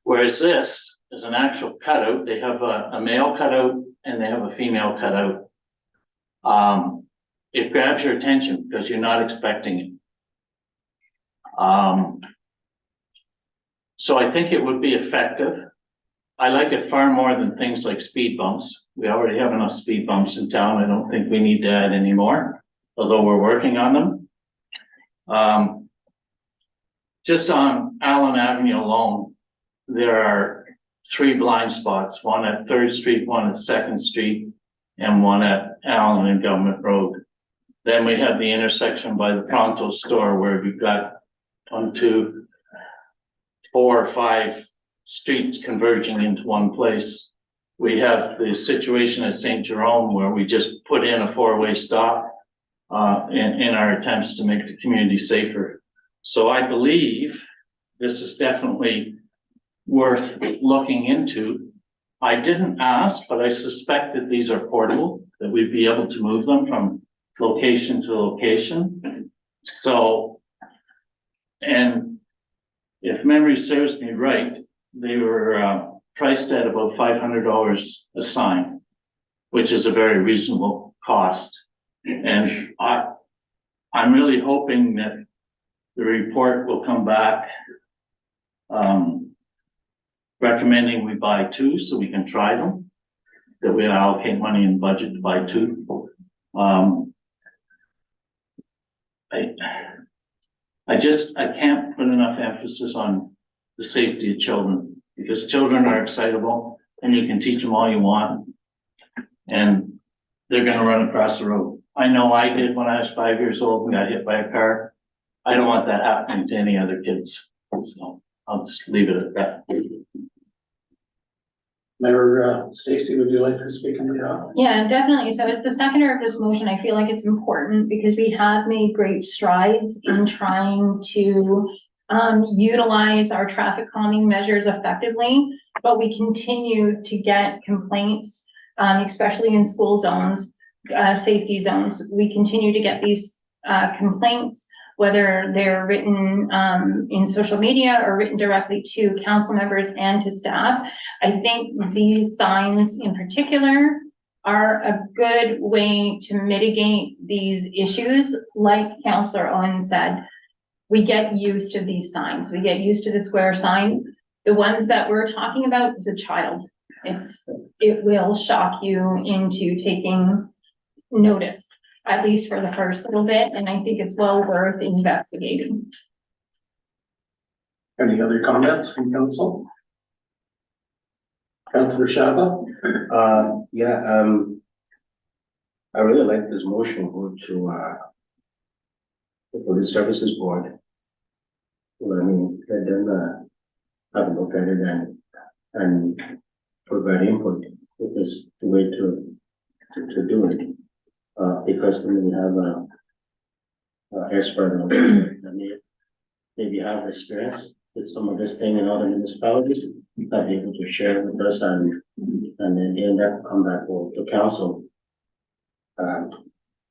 Whereas this is an actual cutout. They have a male cutout and they have a female cutout. It grabs your attention because you're not expecting it. So I think it would be effective. I like it far more than things like speed bumps. We already have enough speed bumps in town. I don't think we need to add any more, although we're working on them. Just on Allen Avenue alone, there are 3 blind spots, one at 3rd Street, one at 2nd Street, and one at Allen and Government Road. Then we have the intersection by the Pronto store where we've got 1, 2, 4 or 5 streets converging into one place. We have the situation at St. Jerome where we just put in a 4-way stop in our attempts to make the community safer. So I believe this is definitely worth looking into. I didn't ask, but I suspect that these are portable, that we'd be able to move them from location to location. So, and if memory serves me right, they were priced at about $500 a sign, which is a very reasonable cost. And I'm really hoping that the report will come back recommending we buy 2 so we can try them, that we allocate money in the budget to buy 2. I can't put enough emphasis on the safety of children, because children are excitable and you can teach them all you want and they're gonna run across the road. I know I did when I was 5 years old and got hit by a car. I don't want that happening to any other kids, so I'll just leave it at that. Mayor Stacy, would you like to speak on behalf? Yeah, definitely. So as the seconder of this motion, I feel like it's important because we have made great strides in trying to utilize our traffic calming measures effectively, but we continue to get complaints, especially in school zones, safety zones. We continue to get these complaints, whether they're written in social media or written directly to council members and to staff. I think these signs in particular are a good way to mitigate these issues. Like Councillor Owen said, we get used to these signs. We get used to the square signs. The ones that we're talking about is a child. It will shock you into taking notice, at least for the first little bit, and I think it's well worth investigating. Any other comments from council? Councillor Shabba? I really like this motion go to the Police Services Board. Well, I mean, let them have a look at it and provide input. It is the way to do it. Because when we have a expert on it, I mean, maybe have experience with some of this thing in other municipalities, might be able to share with us and then that will come back to council.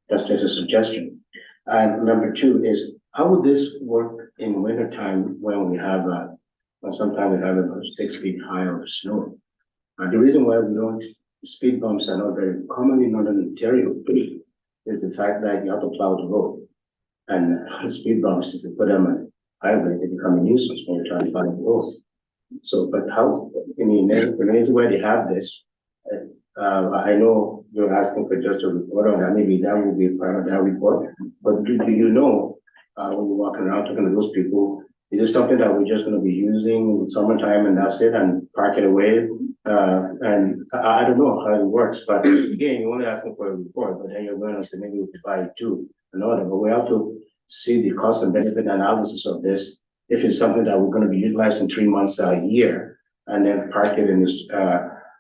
That's just a suggestion. And number 2 is, how would this work in winter time when we have sometimes we have about 6 feet high of snow? The reason why we don't, speed bumps are not very common in Northern Ontario is the fact that you have to plow the road. And speed bumps, if you put them on highway, they become a nuisance when you're trying to find the road. So, but how, I mean, in any way they have this, I know you're asking for just a report on that, maybe that will be part of that report, but do you know, when you're walking around talking to those people, is this something that we're just gonna be using in summertime and that's it, and park it away? And I don't know how it works, but again, you're only asking for a report, but then you're going to say maybe we could buy 2 and all that, but we have to see the cost and benefit analysis of this if it's something that we're gonna be utilizing 3 months a year, and then park it in this,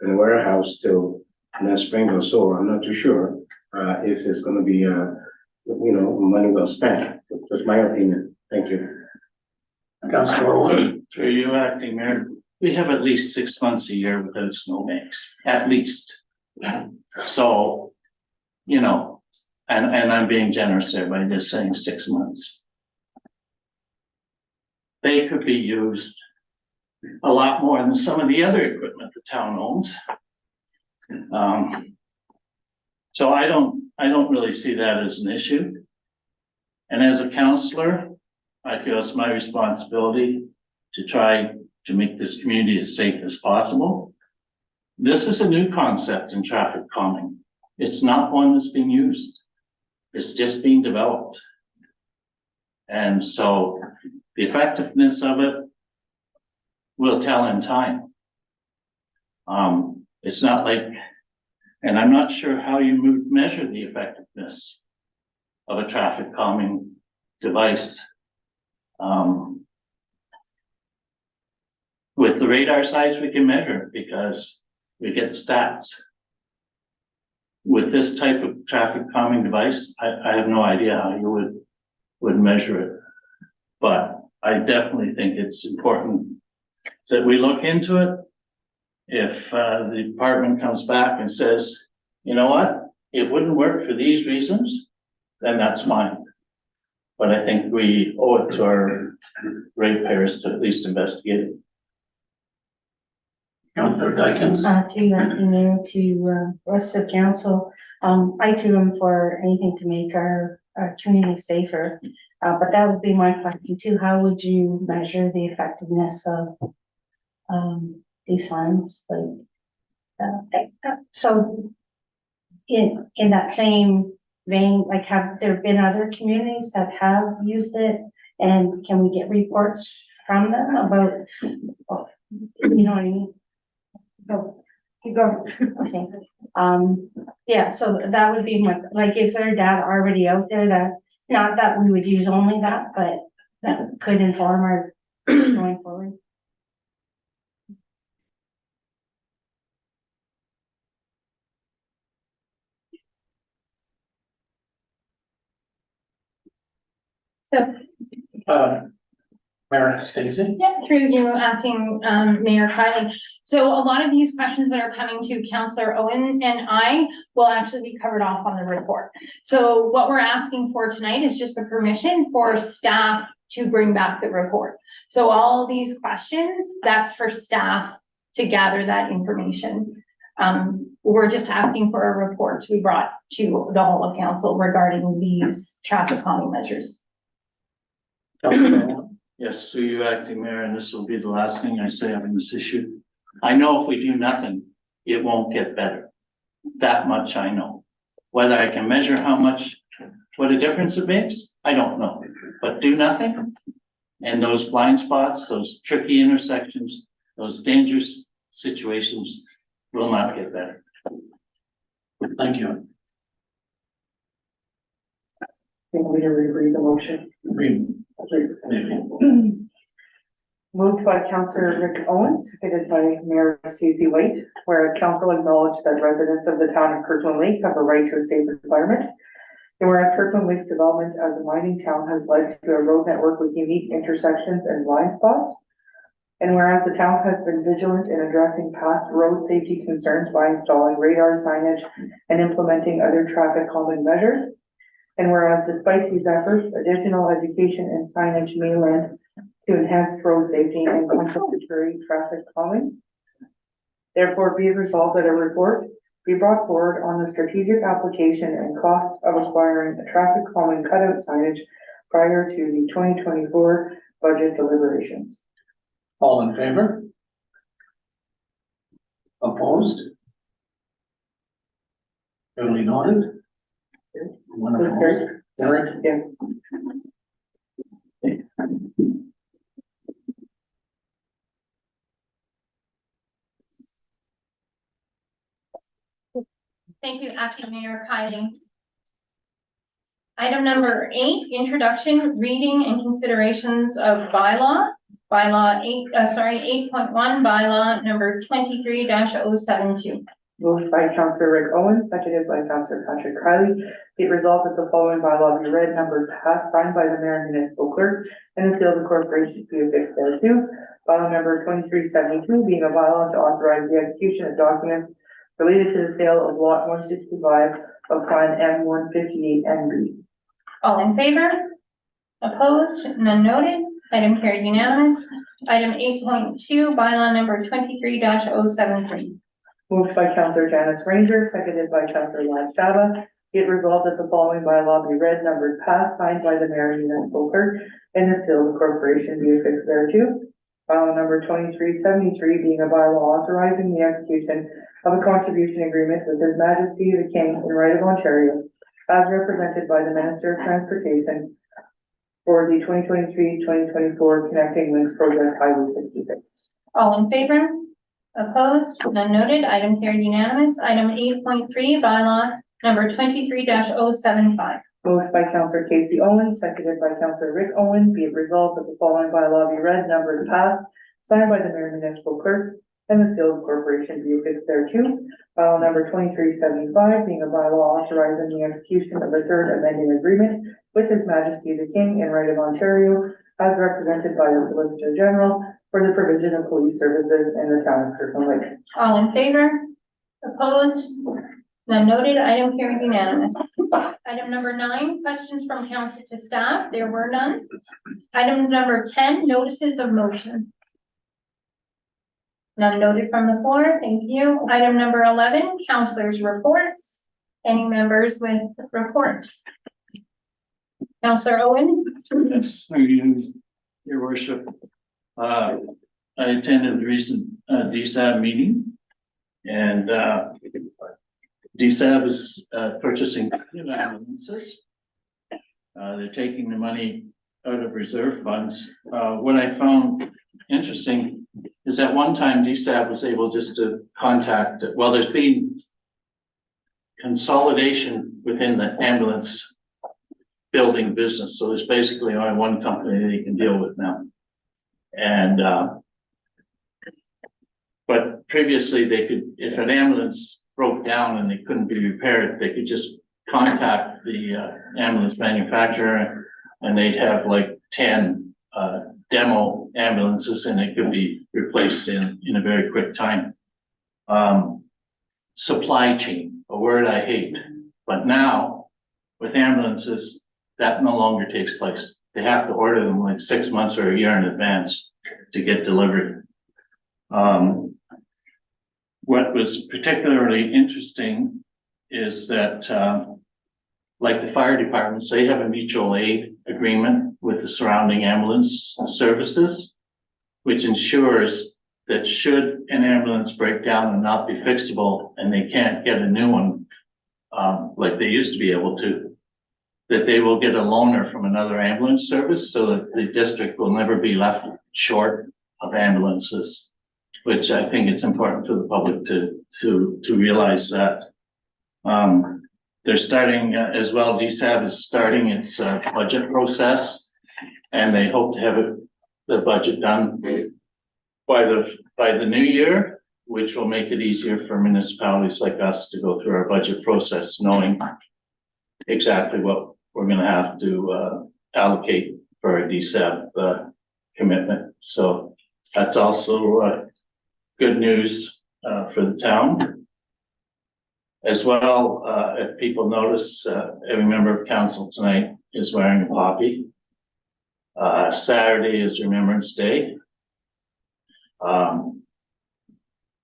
in the warehouse till next spring or so, I'm not too sure, if it's gonna be, money well spent. That's my opinion. Thank you. Councilor Owen. Through you, acting mayor, we have at least 6 months a year without snowbanks, at least. So, and I'm being generous there by just saying 6 months. They could be used a lot more than some of the other equipment the town owns. So I don't really see that as an issue. And as a counselor, I feel it's my responsibility to try to make this community as safe as possible. This is a new concept in traffic calming. It's not one that's being used. It's just being developed. And so the effectiveness of it will tell in time. It's not like, and I'm not sure how you measure the effectiveness of a traffic calming device. With the radar size, we can measure it because we get stats. With this type of traffic calming device, I have no idea how you would measure it. But I definitely think it's important that we look into it. If the department comes back and says, you know what, it wouldn't work for these reasons, then that's fine. But I think we owe it to our ratepayers to at least investigate it. Councilor Dykens. To you, acting mayor, to rest of council, I too am for anything to make our community safer. But that would be my question too. How would you measure the effectiveness of these signs? So in that same vein, like, have there been other communities that have used it? And can we get reports from them about, you know what I mean? Go, okay. Yeah, so that would be my, like, is there data already out there that, not that we would use only that, but that could inform our going forward? So, Mayor Stacy. yeah, through you, acting Mayor Kylie. So a lot of these questions that are coming to Councillor Owen and I will actually be covered off on the report. So what we're asking for tonight is just the permission for staff to bring back the report. So all these questions, that's for staff to gather that information. We're just asking for a report to be brought to the whole of council regarding these traffic calming measures. Yes, through you, acting mayor, and this will be the last thing I say on this issue. I know if we do nothing, it won't get better. That much I know. Whether I can measure what a difference it makes, I don't know. But do nothing, and those blind spots, those tricky intersections, those dangerous situations will not get better. Thank you. Can we reread the motion? Moved by Councillor Rick Owens, seconded by Mayor Susie White, where council acknowledged that residents of the town of Kirkland Lake have a right to a safe environment. And whereas Kirkland Lake's development as a mining town has led to a road network with unique intersections and blind spots. And whereas the town has been vigilant in addressing past road safety concerns by installing radar signage and implementing other traffic calming measures. And whereas despite these efforts, additional education and signage may lend to enhanced road safety and complementary traffic calming. Therefore, be it resolved that a report be brought forward on the strategic application and cost of acquiring a traffic calming cutout signage prior to the 2024 budget deliberations. All in favor? Opposed? Duly noted. One This opposed. carried. Eric? Yeah. Thank you, acting Mayor Kylie. Item number 8, introduction, reading and considerations of bylaw. Bylaw 8.1, bylaw number 23-072. Moved by Counselor Rick Owen, seconded by Counselor Patrick Riley. Be it resolved that the following bylaw be read, numbered, passed, signed by the mayor and municipal clerk, and the seal of the corporation be affixed thereto. Bylaw number 2372 being a bylaw to authorize the execution of documents related to the sale of lot 165 of Plan M158 NB. All in favor? Opposed? None noted. Item carried unanimous. Item 8.2, bylaw number 23-073. Moved by Counselor Janice Ranger, seconded by Counselor Lance Shaba. Be it resolved that the following bylaw be read, numbered, passed, signed by the mayor and municipal clerk, and the seal of the corporation be affixed thereto. Bylaw number 2373 being a bylaw authorizing the execution of a contribution agreement with His Majesty the King in right of Ontario, as represented by the Minister of Transportation for the 2023-2024 Connecting Links Project Highway 66. All in favor? Opposed? None noted. Item carried unanimous. Item 8.3, bylaw number 23-075. Moved by Counselor Casey Owens, seconded by Counselor Rick Owen. Be it resolved that the following bylaw be read, numbered, passed, signed by the mayor and municipal clerk, and the seal of the corporation be affixed thereto. Bylaw number 2375 being a bylaw authorizing the execution of the third amending agreement with His Majesty the King in right of Ontario, as represented by the Solicitor General for the provision of police services in the town of Kirkland Lake. All in favor? Opposed? None noted. Item carried unanimous. Item number 9, questions from council to staff. There were none. Item number 10, notices of motion. None noted from the floor. Thank you. Item number 11, councilors' reports. Any members with reports? Counselor Owen? Yes, thank you, your worship. I attended the recent DSAB meeting, and DSAB is purchasing new ambulances. They're taking the money out of reserve funds. What I found interesting is at one time DSAB was able just to contact, well, there's been consolidation within the ambulance building business. So there's basically only one company that you can deal with now. And, but previously they could, if an ambulance broke down and they couldn't be repaired, they could just contact the ambulance manufacturer and they'd have like 10 demo ambulances and it could be replaced in a very quick time. Supply chain, a word I hate, but now with ambulances, that no longer takes place. They have to order them like 6 months or a year in advance to get delivered. What was particularly interesting is that, like the fire departments, they have a mutual aid agreement with the surrounding ambulance services, which ensures that should an ambulance break down and not be fixable and they can't get a new one, like they used to be able to, that they will get a loaner from another ambulance service so that the district will never be left short of ambulances, which I think it's important for the public to realize that. They're starting as well, DSAB is starting its budget process and they hope to have the budget done by the new year, which will make it easier for municipalities like us to go through our budget process, knowing exactly what we're gonna have to allocate for a DSAB commitment. So that's also good news for the town. As well, if people notice, every member of council tonight is wearing a poppy. Saturday is Remembrance Day.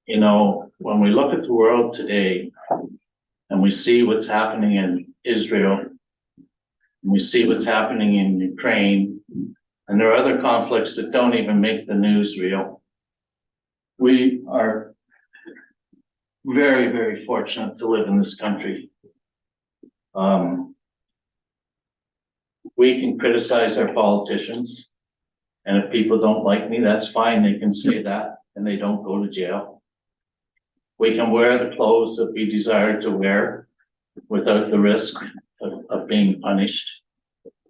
You know, when we look at the world today and we see what's happening in Israel, and we see what's happening in Ukraine, and there are other conflicts that don't even make the news reel. We are very, very fortunate to live in this country. We can criticize our politicians, and if people don't like me, that's fine, they can say that, and they don't go to jail. We can wear the clothes that we desire to wear without the risk of being punished.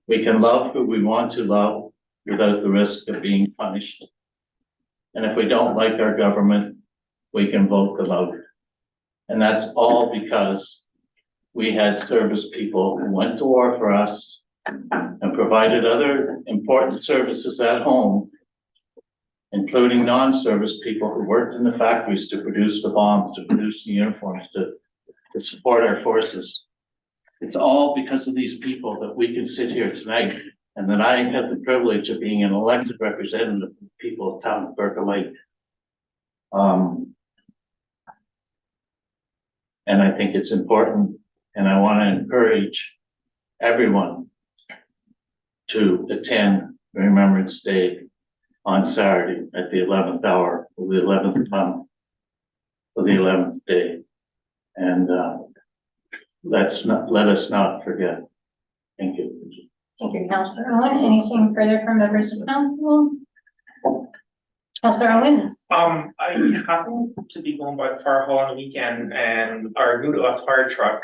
We can love who we want to love without the risk of being punished. And if we don't like our government, we can vote them out. And that's all because we had service people who went to war for us and provided other important services at home, including non-service people who worked in the factories to produce the bombs, to produce the uniforms, to support our forces. It's all because of these people that we can sit here tonight, and that I have the privilege of being an elected representative of the people of town of Kirkland Lake. And I think it's important, and I want to encourage everyone to attend Remembrance Day on Saturday at the 11th hour, of the 11th month, of the 11th day. And let us not forget. Thank you. Thank you, Councillor Owen. Anything further from members of council? Councillor Owens? I happened to be going by the fire hall on the weekend and our new to us fire truck,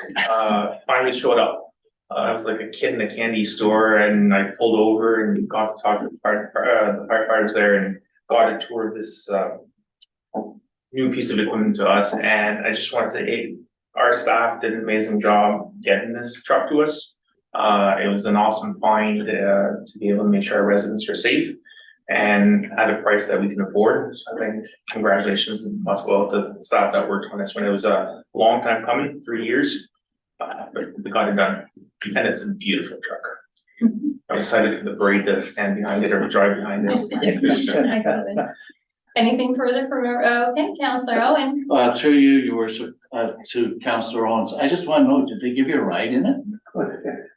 finally showed up. I was like a kid in a candy store and I pulled over and got to talk to the firefighters there and got a tour of this, new piece of equipment to us. And I just want to say, hey, our staff did an amazing job getting this truck to us. It was an awesome find, to be able to make sure our residents are safe and at a price that we can afford. So I think congratulations must go out to the staff that worked on this one. It was a long time coming, 3 years, but we got it done. And it's a beautiful truck. I'm excited for the parade to stand behind it or drive behind it. Excellent. Anything further from, okay, Councillor Owen? Through you, your worship, to Councillor Owens, I just want to know, did they give you a ride in it?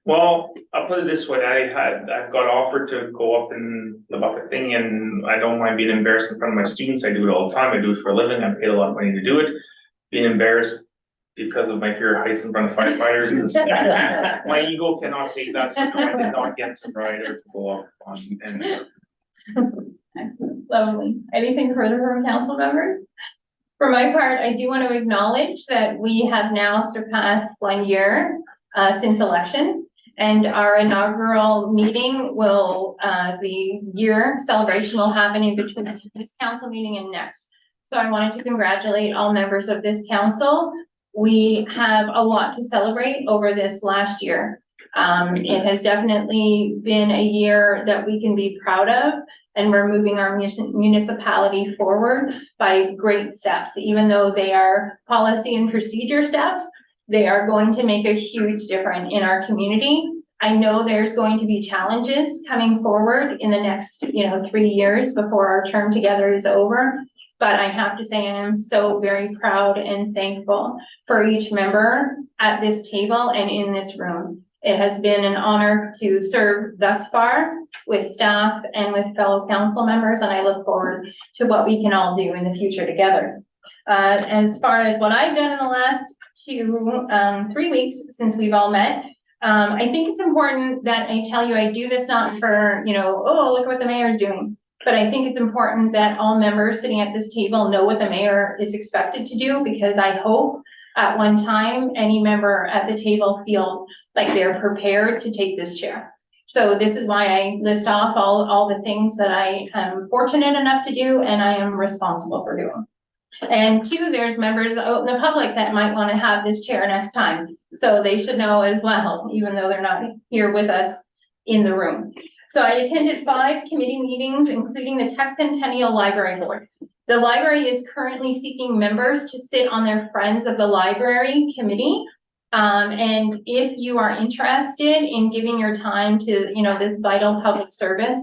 Well, I'll put it this way, I've got offered to go up in the bucket thing and I don't mind being embarrassed in front of my students. I do it all the time. I do it for a living. I'm paid a lot of money to do it. Being embarrassed because of my fear of heights in front of firefighters. My ego cannot take that, so no, I did not get to ride or to go up on and. Lovely. Anything further from council members? For my part, I do want to acknowledge that we have now surpassed 1 year since election, and our inaugural meeting will, the year celebration will happen in between this council meeting and next. So I wanted to congratulate all members of this council. We have a lot to celebrate over this last year. It has definitely been a year that we can be proud of, and we're moving our municipality forward by great steps. Even though they are policy and procedure steps, they are going to make a huge difference in our community. I know there's going to be challenges coming forward in the next, 3 years before our term together is over. But I have to say, I am so very proud and thankful for each member at this table and in this room. It has been an honor to serve thus far with staff and with fellow council members, and I look forward to what we can all do in the future together. As far as what I've done in the last 3 weeks since we've all met, I think it's important that I tell you I do this not for, oh, look what the mayor is doing. But I think it's important that all members sitting at this table know what the mayor is expected to do, because I hope at one time any member at the table feels like they're prepared to take this chair. So this is why I list off all the things that I am fortunate enough to do and I am responsible for doing. And two, there's members out in the public that might want to have this chair next time. So they should know as well, even though they're not here with us in the room. So I attended 5 committee meetings, including the Tech Centennial Library Board. The library is currently seeking members to sit on their Friends of the Library committee. And if you are interested in giving your time to, this vital public service,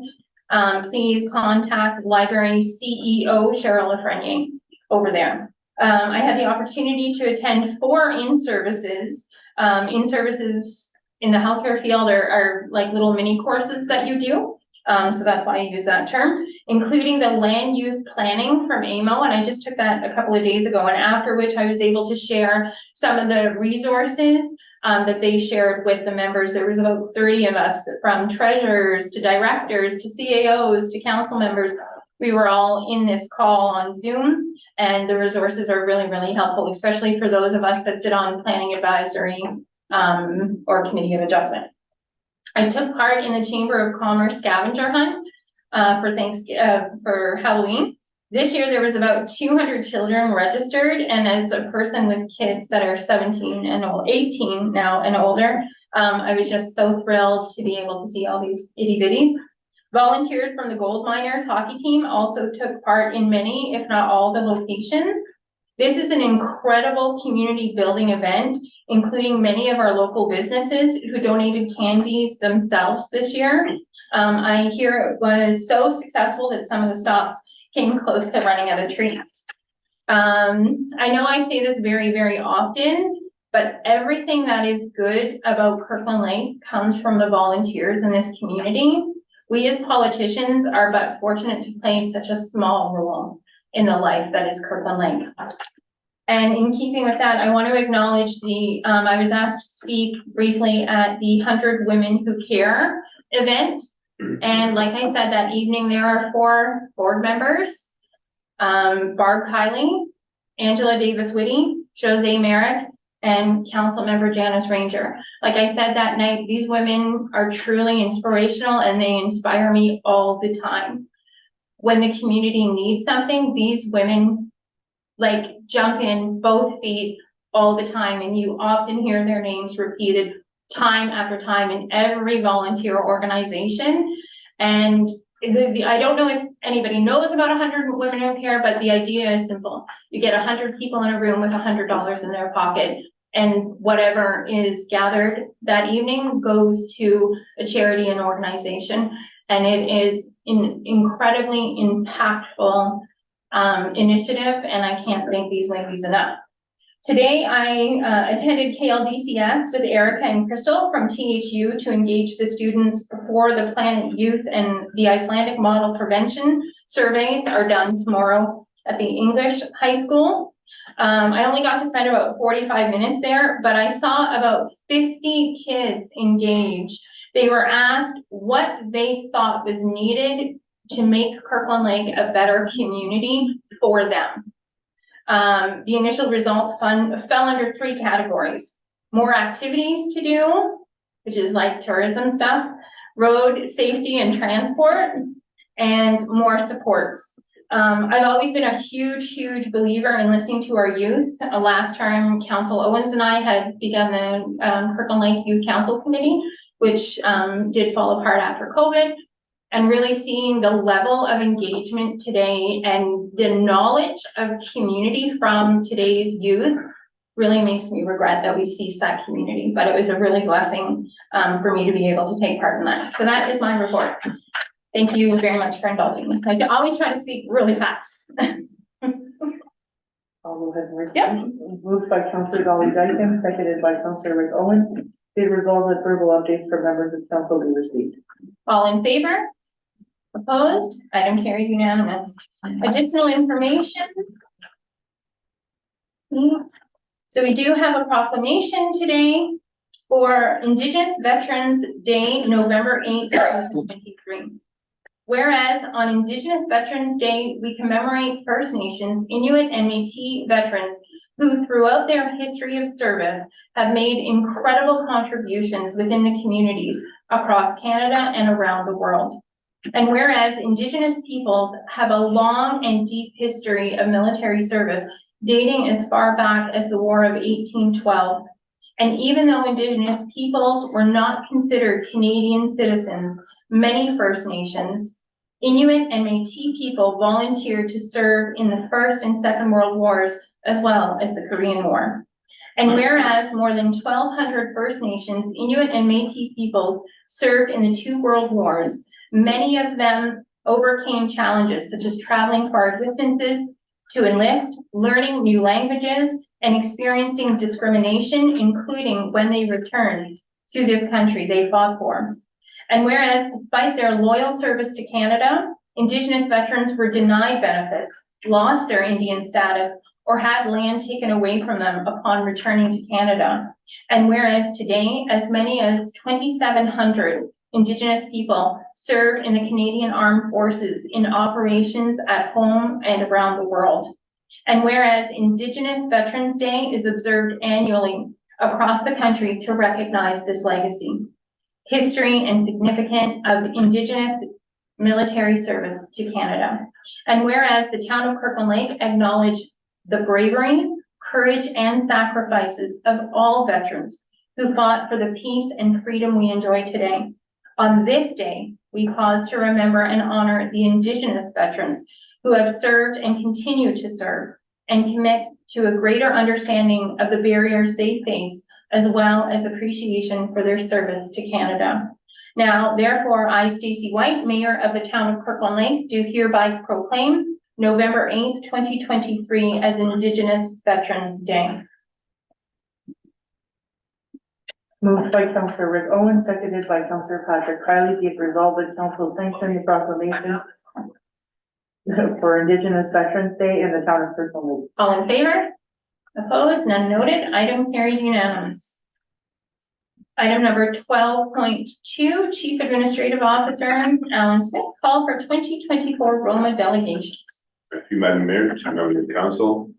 please contact library CEO Cheryl Lafreniere over there. I had the opportunity to attend 4 in-services. In-services in the healthcare field are like little mini courses that you do. So that's why I use that term, including the land use planning from AMO. And I just took that a couple of days ago, and after which I was able to share some of the resources that they shared with the members. There was about 30 of us, from treasurers to directors to CAOs to council members. We were all in this call on Zoom, and the resources are really, really helpful, especially for those of us that sit on planning advisory or Committee of Adjustment. I took part in the Chamber of Commerce scavenger hunt for Halloween. This year, there was about 200 children registered, and as a person with kids that are 17 and 18 now and older, I was just so thrilled to be able to see all these itty bitties. Volunteers from the Gold Miners hockey team also took part in many, if not all, the locations. This is an incredible community building event, including many of our local businesses who donated candies themselves this year. I hear it was so successful that some of the stops came close to running out of treats. I know I say this very, very often, but everything that is good about Kirkland Lake comes from the volunteers in this community. We as politicians are but fortunate to play such a small role in the life that is Kirkland Lake. And in keeping with that, I want to acknowledge I was asked to speak briefly at the 100 Women Who Care event. And like I said, that evening, there are 4 board members, Barb Kiley, Angela Davis-Whitty, Jose Merrick, and Council Member Janice Ranger. Like I said that night, these women are truly inspirational and they inspire me all the time. When the community needs something, these women like jump in both feet all the time, and you often hear their names repeated time after time in every volunteer organization. And I don't know if anybody knows about 100 Women Who Care, but the idea is simple. You get 100 people in a room with $100 in their pocket, and whatever is gathered that evening goes to a charity and organization. And it is an incredibly impactful initiative, and I can't thank these ladies enough. Today, I attended KLDCS with Erica and Crystal from THU to engage the students before the Planet Youth and the Icelandic Model Prevention surveys are done tomorrow at the English High School. I only got to spend about 45 minutes there, but I saw about 50 kids engaged. They were asked what they thought was needed to make Kirkland Lake a better community for them. The initial results fell under 3 categories: more activities to do, which is like tourism stuff, road safety and transport, and more supports. I've always been a huge believer in listening to our youth. Last term, Council Owens and I had begun the Kirkland Lake Youth Council Committee, which did fall apart after COVID. And really seeing the level of engagement today and the knowledge of community from today's youth really makes me regret that we ceased that community. But it was a really blessing for me to be able to take part in that. So that is my report. Thank you very much for indulging me. I always try to speak really fast. I'll go ahead and read. Yep. Moved by Councillor Dolly Dyken, seconded by Councillor Rick Owen. Be resolved that verbal updates from members of council be received. All in favor? Opposed? Item carried unanimous. Additional information. So we do have a proclamation today for Indigenous Veterans Day, November 8th, 2023. Whereas on Indigenous Veterans Day, we commemorate First Nations, Inuit, and Métis veterans who throughout their history of service have made incredible contributions within the communities across Canada and around the world. And whereas Indigenous peoples have a long and deep history of military service dating as far back as the War of 1812, and even though Indigenous peoples were not considered Canadian citizens, many First Nations, Inuit, and Métis people volunteered to serve in the First and Second World Wars as well as the Korean War. And whereas more than 1,200 First Nations, Inuit, and Métis peoples served in the 2 World Wars, many of them overcame challenges such as traveling far distances to enlist, learning new languages, and experiencing discrimination, including when they returned to this country they fought for. And whereas despite their loyal service to Canada, Indigenous veterans were denied benefits, lost their Indian status, or had land taken away from them upon returning to Canada. And whereas today, as many as 2,700 Indigenous people serve in the Canadian Armed Forces in operations at home and around the world. And whereas Indigenous Veterans Day is observed annually across the country to recognize this legacy, history, and significance of Indigenous military service to Canada. And whereas the town of Kirkland Lake acknowledge the bravery, courage, and sacrifices of all veterans who fought for the peace and freedom we enjoy today. On this day, we pause to remember and honor the Indigenous veterans who have served and continue to serve, and commit to a greater understanding of the barriers they face, as well as appreciation for their service to Canada. Now, therefore, I, Stacey White, Mayor of the town of Kirkland Lake, do hereby proclaim November 8th, 2023 as Indigenous Veterans Day. Moved by Councillor Rick Owen, seconded by Councillor Patrick Kiley, be it resolved that council sanction the proclamation for Indigenous Veterans Day in the town of Kirkland Lake. All in favor? Opposed? None noted. Item carried unanimous. Item number 12.2, Chief Administrative Officer Alan Smith, call for 2024 Roma delegations. Thank you, Madam Mayor, members of the council.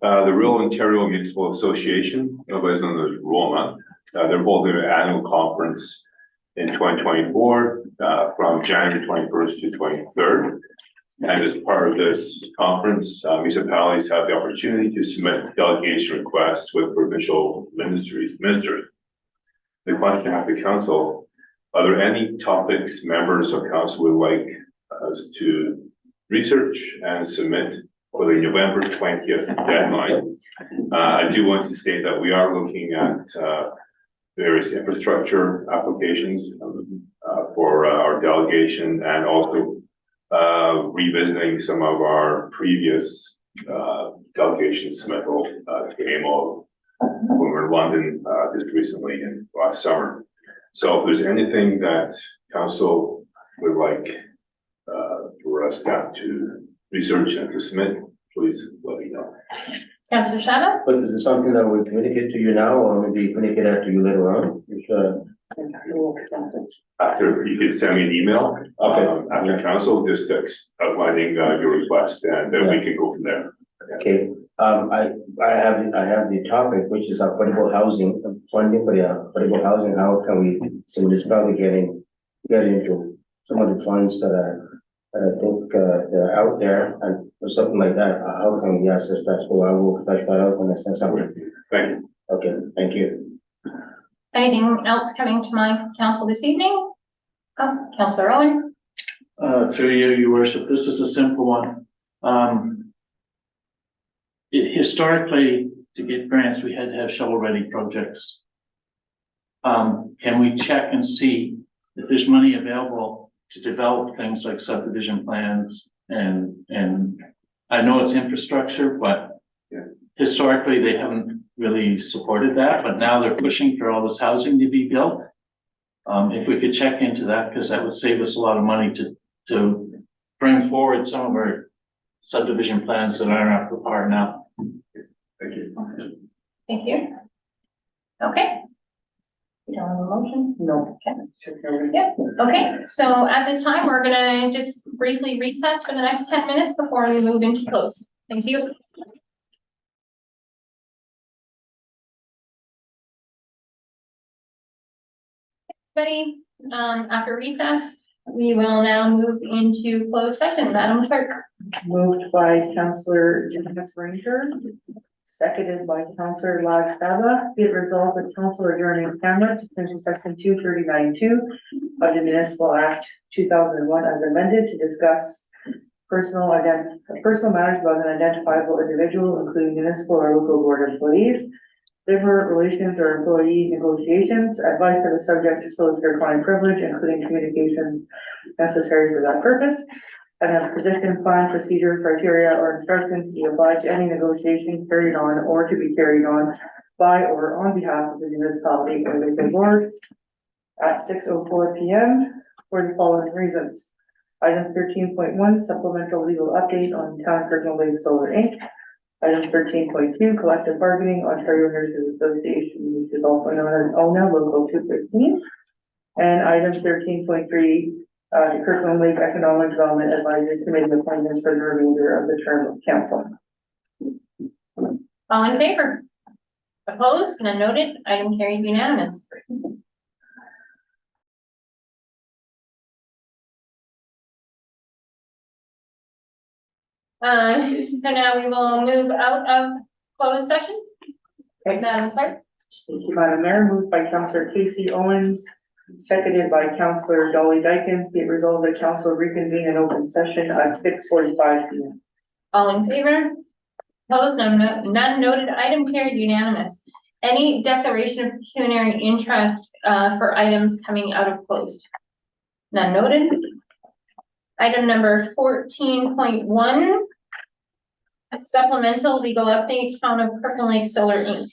The Rural Ontario Municipal Association, otherwise known as ROMA, they're holding an annual conference in 2024 from January 21st to 23rd. And as part of this conference, municipalities have the opportunity to submit delegation requests with provincial ministers. The question of the council, are there any topics members of council would like us to research and submit for the November 20th deadline? I do want to state that we are looking at various infrastructure applications for our delegation, and also revisiting some of our previous delegation submittal to AMO when we were in London just recently in last summer. So if there's anything that council would like for us to research and to submit, please let me know. Councillor Shabbat? But is it something that we communicate to you now, or maybe communicate that to you later on? After, you can send me an email. Okay. After council, just outlining your request, and then we can go from there. Okay, I have the topic, which is affordable housing, funding for the affordable housing. How can we, so municipality get into some of the funds that I think they're out there, and or something like that. How can we access that? So I will flesh that out when I send something. Thank you. Okay, thank you. Anything else coming to my council this evening? Oh, Councillor Owen? Through you, your worship, this is a simple one. Historically, to get grants, we had to have shovel-ready projects. Can we check and see if there's money available to develop things like subdivision plans and I know it's infrastructure, but historically they haven't really supported that, but now they're pushing for all this housing to be built. If we could check into that, because that would save us a lot of money to bring forward some of our subdivision plans that aren't up to par now. Thank you. Thank you. Okay. You don't have a motion? No. Okay. Yeah, okay, so at this time, we're gonna just briefly reset for the next 10 minutes before we move into close. Thank you. Everybody, after recess, we will now move into closed session. Madam Clerk. Moved by Councillor Janice Ranger, seconded by Councillor Lag Saba. Be it resolved that council adjourning in camera to section 239(2) of the Municipal Act 2001 as amended to discuss personal matters about an identifiable individual, including municipal or local board employees, labor relations or employee negotiations, advice that is subject to solicitor-client privilege, including communications necessary for that purpose, and a position, plan, procedure, criteria, or instructions to be applied to any negotiation carried on or to be carried on by or on behalf of the municipality or local board at 6:04 p.m. for the following reasons. Item 13.1, supplemental legal update on Town of Kirkland Lake Solar Inc. Item 13.2, collective bargaining, Ontario Nurses Association, which is also known as ONA, Local 213. And item 13.3, the Kirkland Lake Economic Development Advisory Committee appointments for the remainder of the term of council. All in favor? Opposed? None noted. Item carried unanimous. So now we will move out of closed session. Madam Clerk. Thank you, Madam Mayor. Moved by Councillor Casey Owens, seconded by Councillor Dolly Dykens. Be it resolved that council reconvene in open session at 6:45 P.M. All in favor? Opposed? None noted. Item carried unanimous. Any declaration of pecuniary interest for items coming out of closed? None noted. Item number 14.1. Supplemental legal update, Town of Kirkland Lake Solar Inc.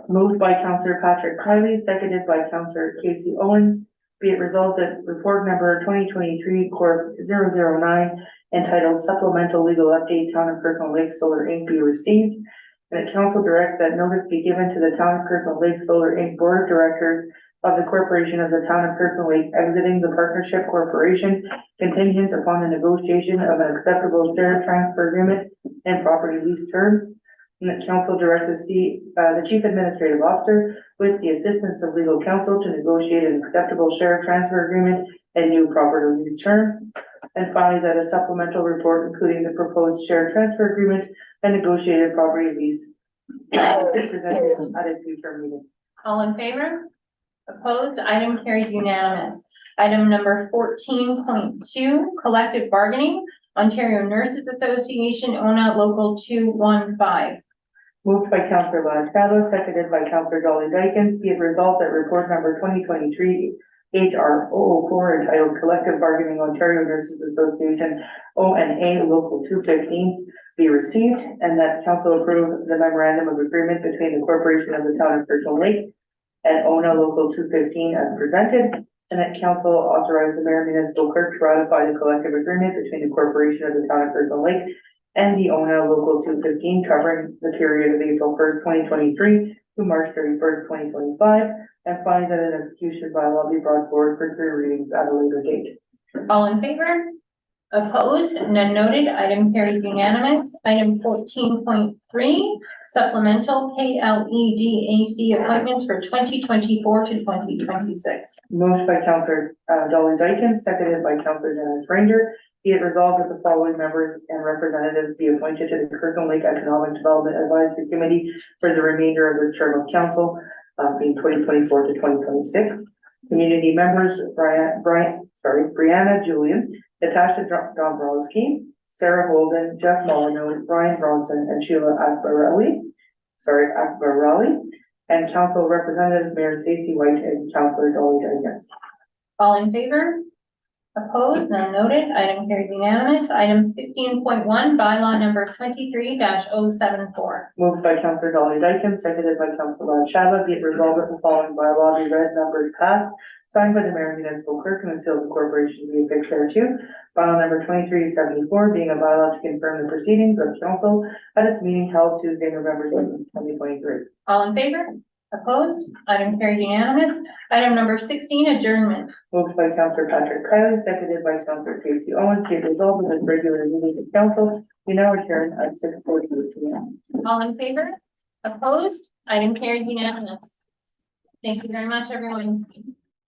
Moved by Councillor Patrick Kiley, seconded by Councillor Casey Owens. Be it resolved that report number 2023 Corp 009 entitled Supplemental Legal Update Town of Kirkland Lake Solar Inc. be received. And that council direct that notice be given to the Town of Kirkland Lake Solar Inc. Board of Directors of the Corporation of the Town of Kirkland Lake exiting the partnership corporation contingent upon the negotiation of an acceptable share transfer agreement and property lease terms. And that council direct the Chief Administrative Officer with the assistance of legal counsel to negotiate an acceptable share transfer agreement and new property lease terms. And finally, that a supplemental report including the proposed share transfer agreement and negotiated property lease is presented at a future meeting. All in favor? Opposed? Item carried unanimous. Item number 14.2, collective bargaining, Ontario Nurses Association, ONA Local 215. Moved by Councillor Latalo, seconded by Councillor Dolly Dykens. Be it resolved that report number 2023 HR 004 entitled Collective Bargaining Ontario Nurses Association ONA Local 215 be received, and that council approve the memorandum of agreement between the Corporation of the Town of Kirkland Lake and ONA Local 215 as presented, and that council authorize the mayor municipal clerk to ratify the collective agreement between the Corporation of the Town of Kirkland Lake and the ONA Local 215 covering the period of April 1st, 2023 to March 31st, 2025, and find that an execution bylaw be brought forward for 3 readings at a later date. All in favor? Opposed? None noted. Item carried unanimous. Item 14.3, supplemental KLEDAC appointments for 2024 to 2026. Moved by Councillor Dolly Dykens, seconded by Councillor Dennis Ranger. Be it resolved that the following members and representatives be appointed to the Kirkland Lake Economic Development Advisory Committee for the remainder of this term of council, being 2024 to 2026. Community members, Brianna Julian, Natasha Dombrowski, Sarah Holden, Jeff Molyneux, Brian Bronson, and Sheila Akbarali, and council representatives, Mayor Stacey White and Councillor Dolly Dykens. All in favor? Opposed? None noted. Item carried unanimous. Item 15.1, bylaw number 23-074. Moved by Councillor Dolly Dykens, seconded by Councillor Rod Shaba. Be it resolved that the following bylaw be read, numbered, passed, signed by the mayor and municipal clerk, and the seal of the corporation be affixed thereto. Bylaw number 2374 being a bylaw to confirm the proceedings of council at its meeting held Tuesday, November 7th, 2023. All in favor? Opposed? Item carried unanimous. Item number 16, adjournment. Moved by Councillor Patrick Kiley, seconded by Councillor Casey Owens. Be it resolved that this regular meeting of council we now adjourn at 6:42 p.m. All in favor? Opposed? Item carried unanimous. Thank you very much, everyone.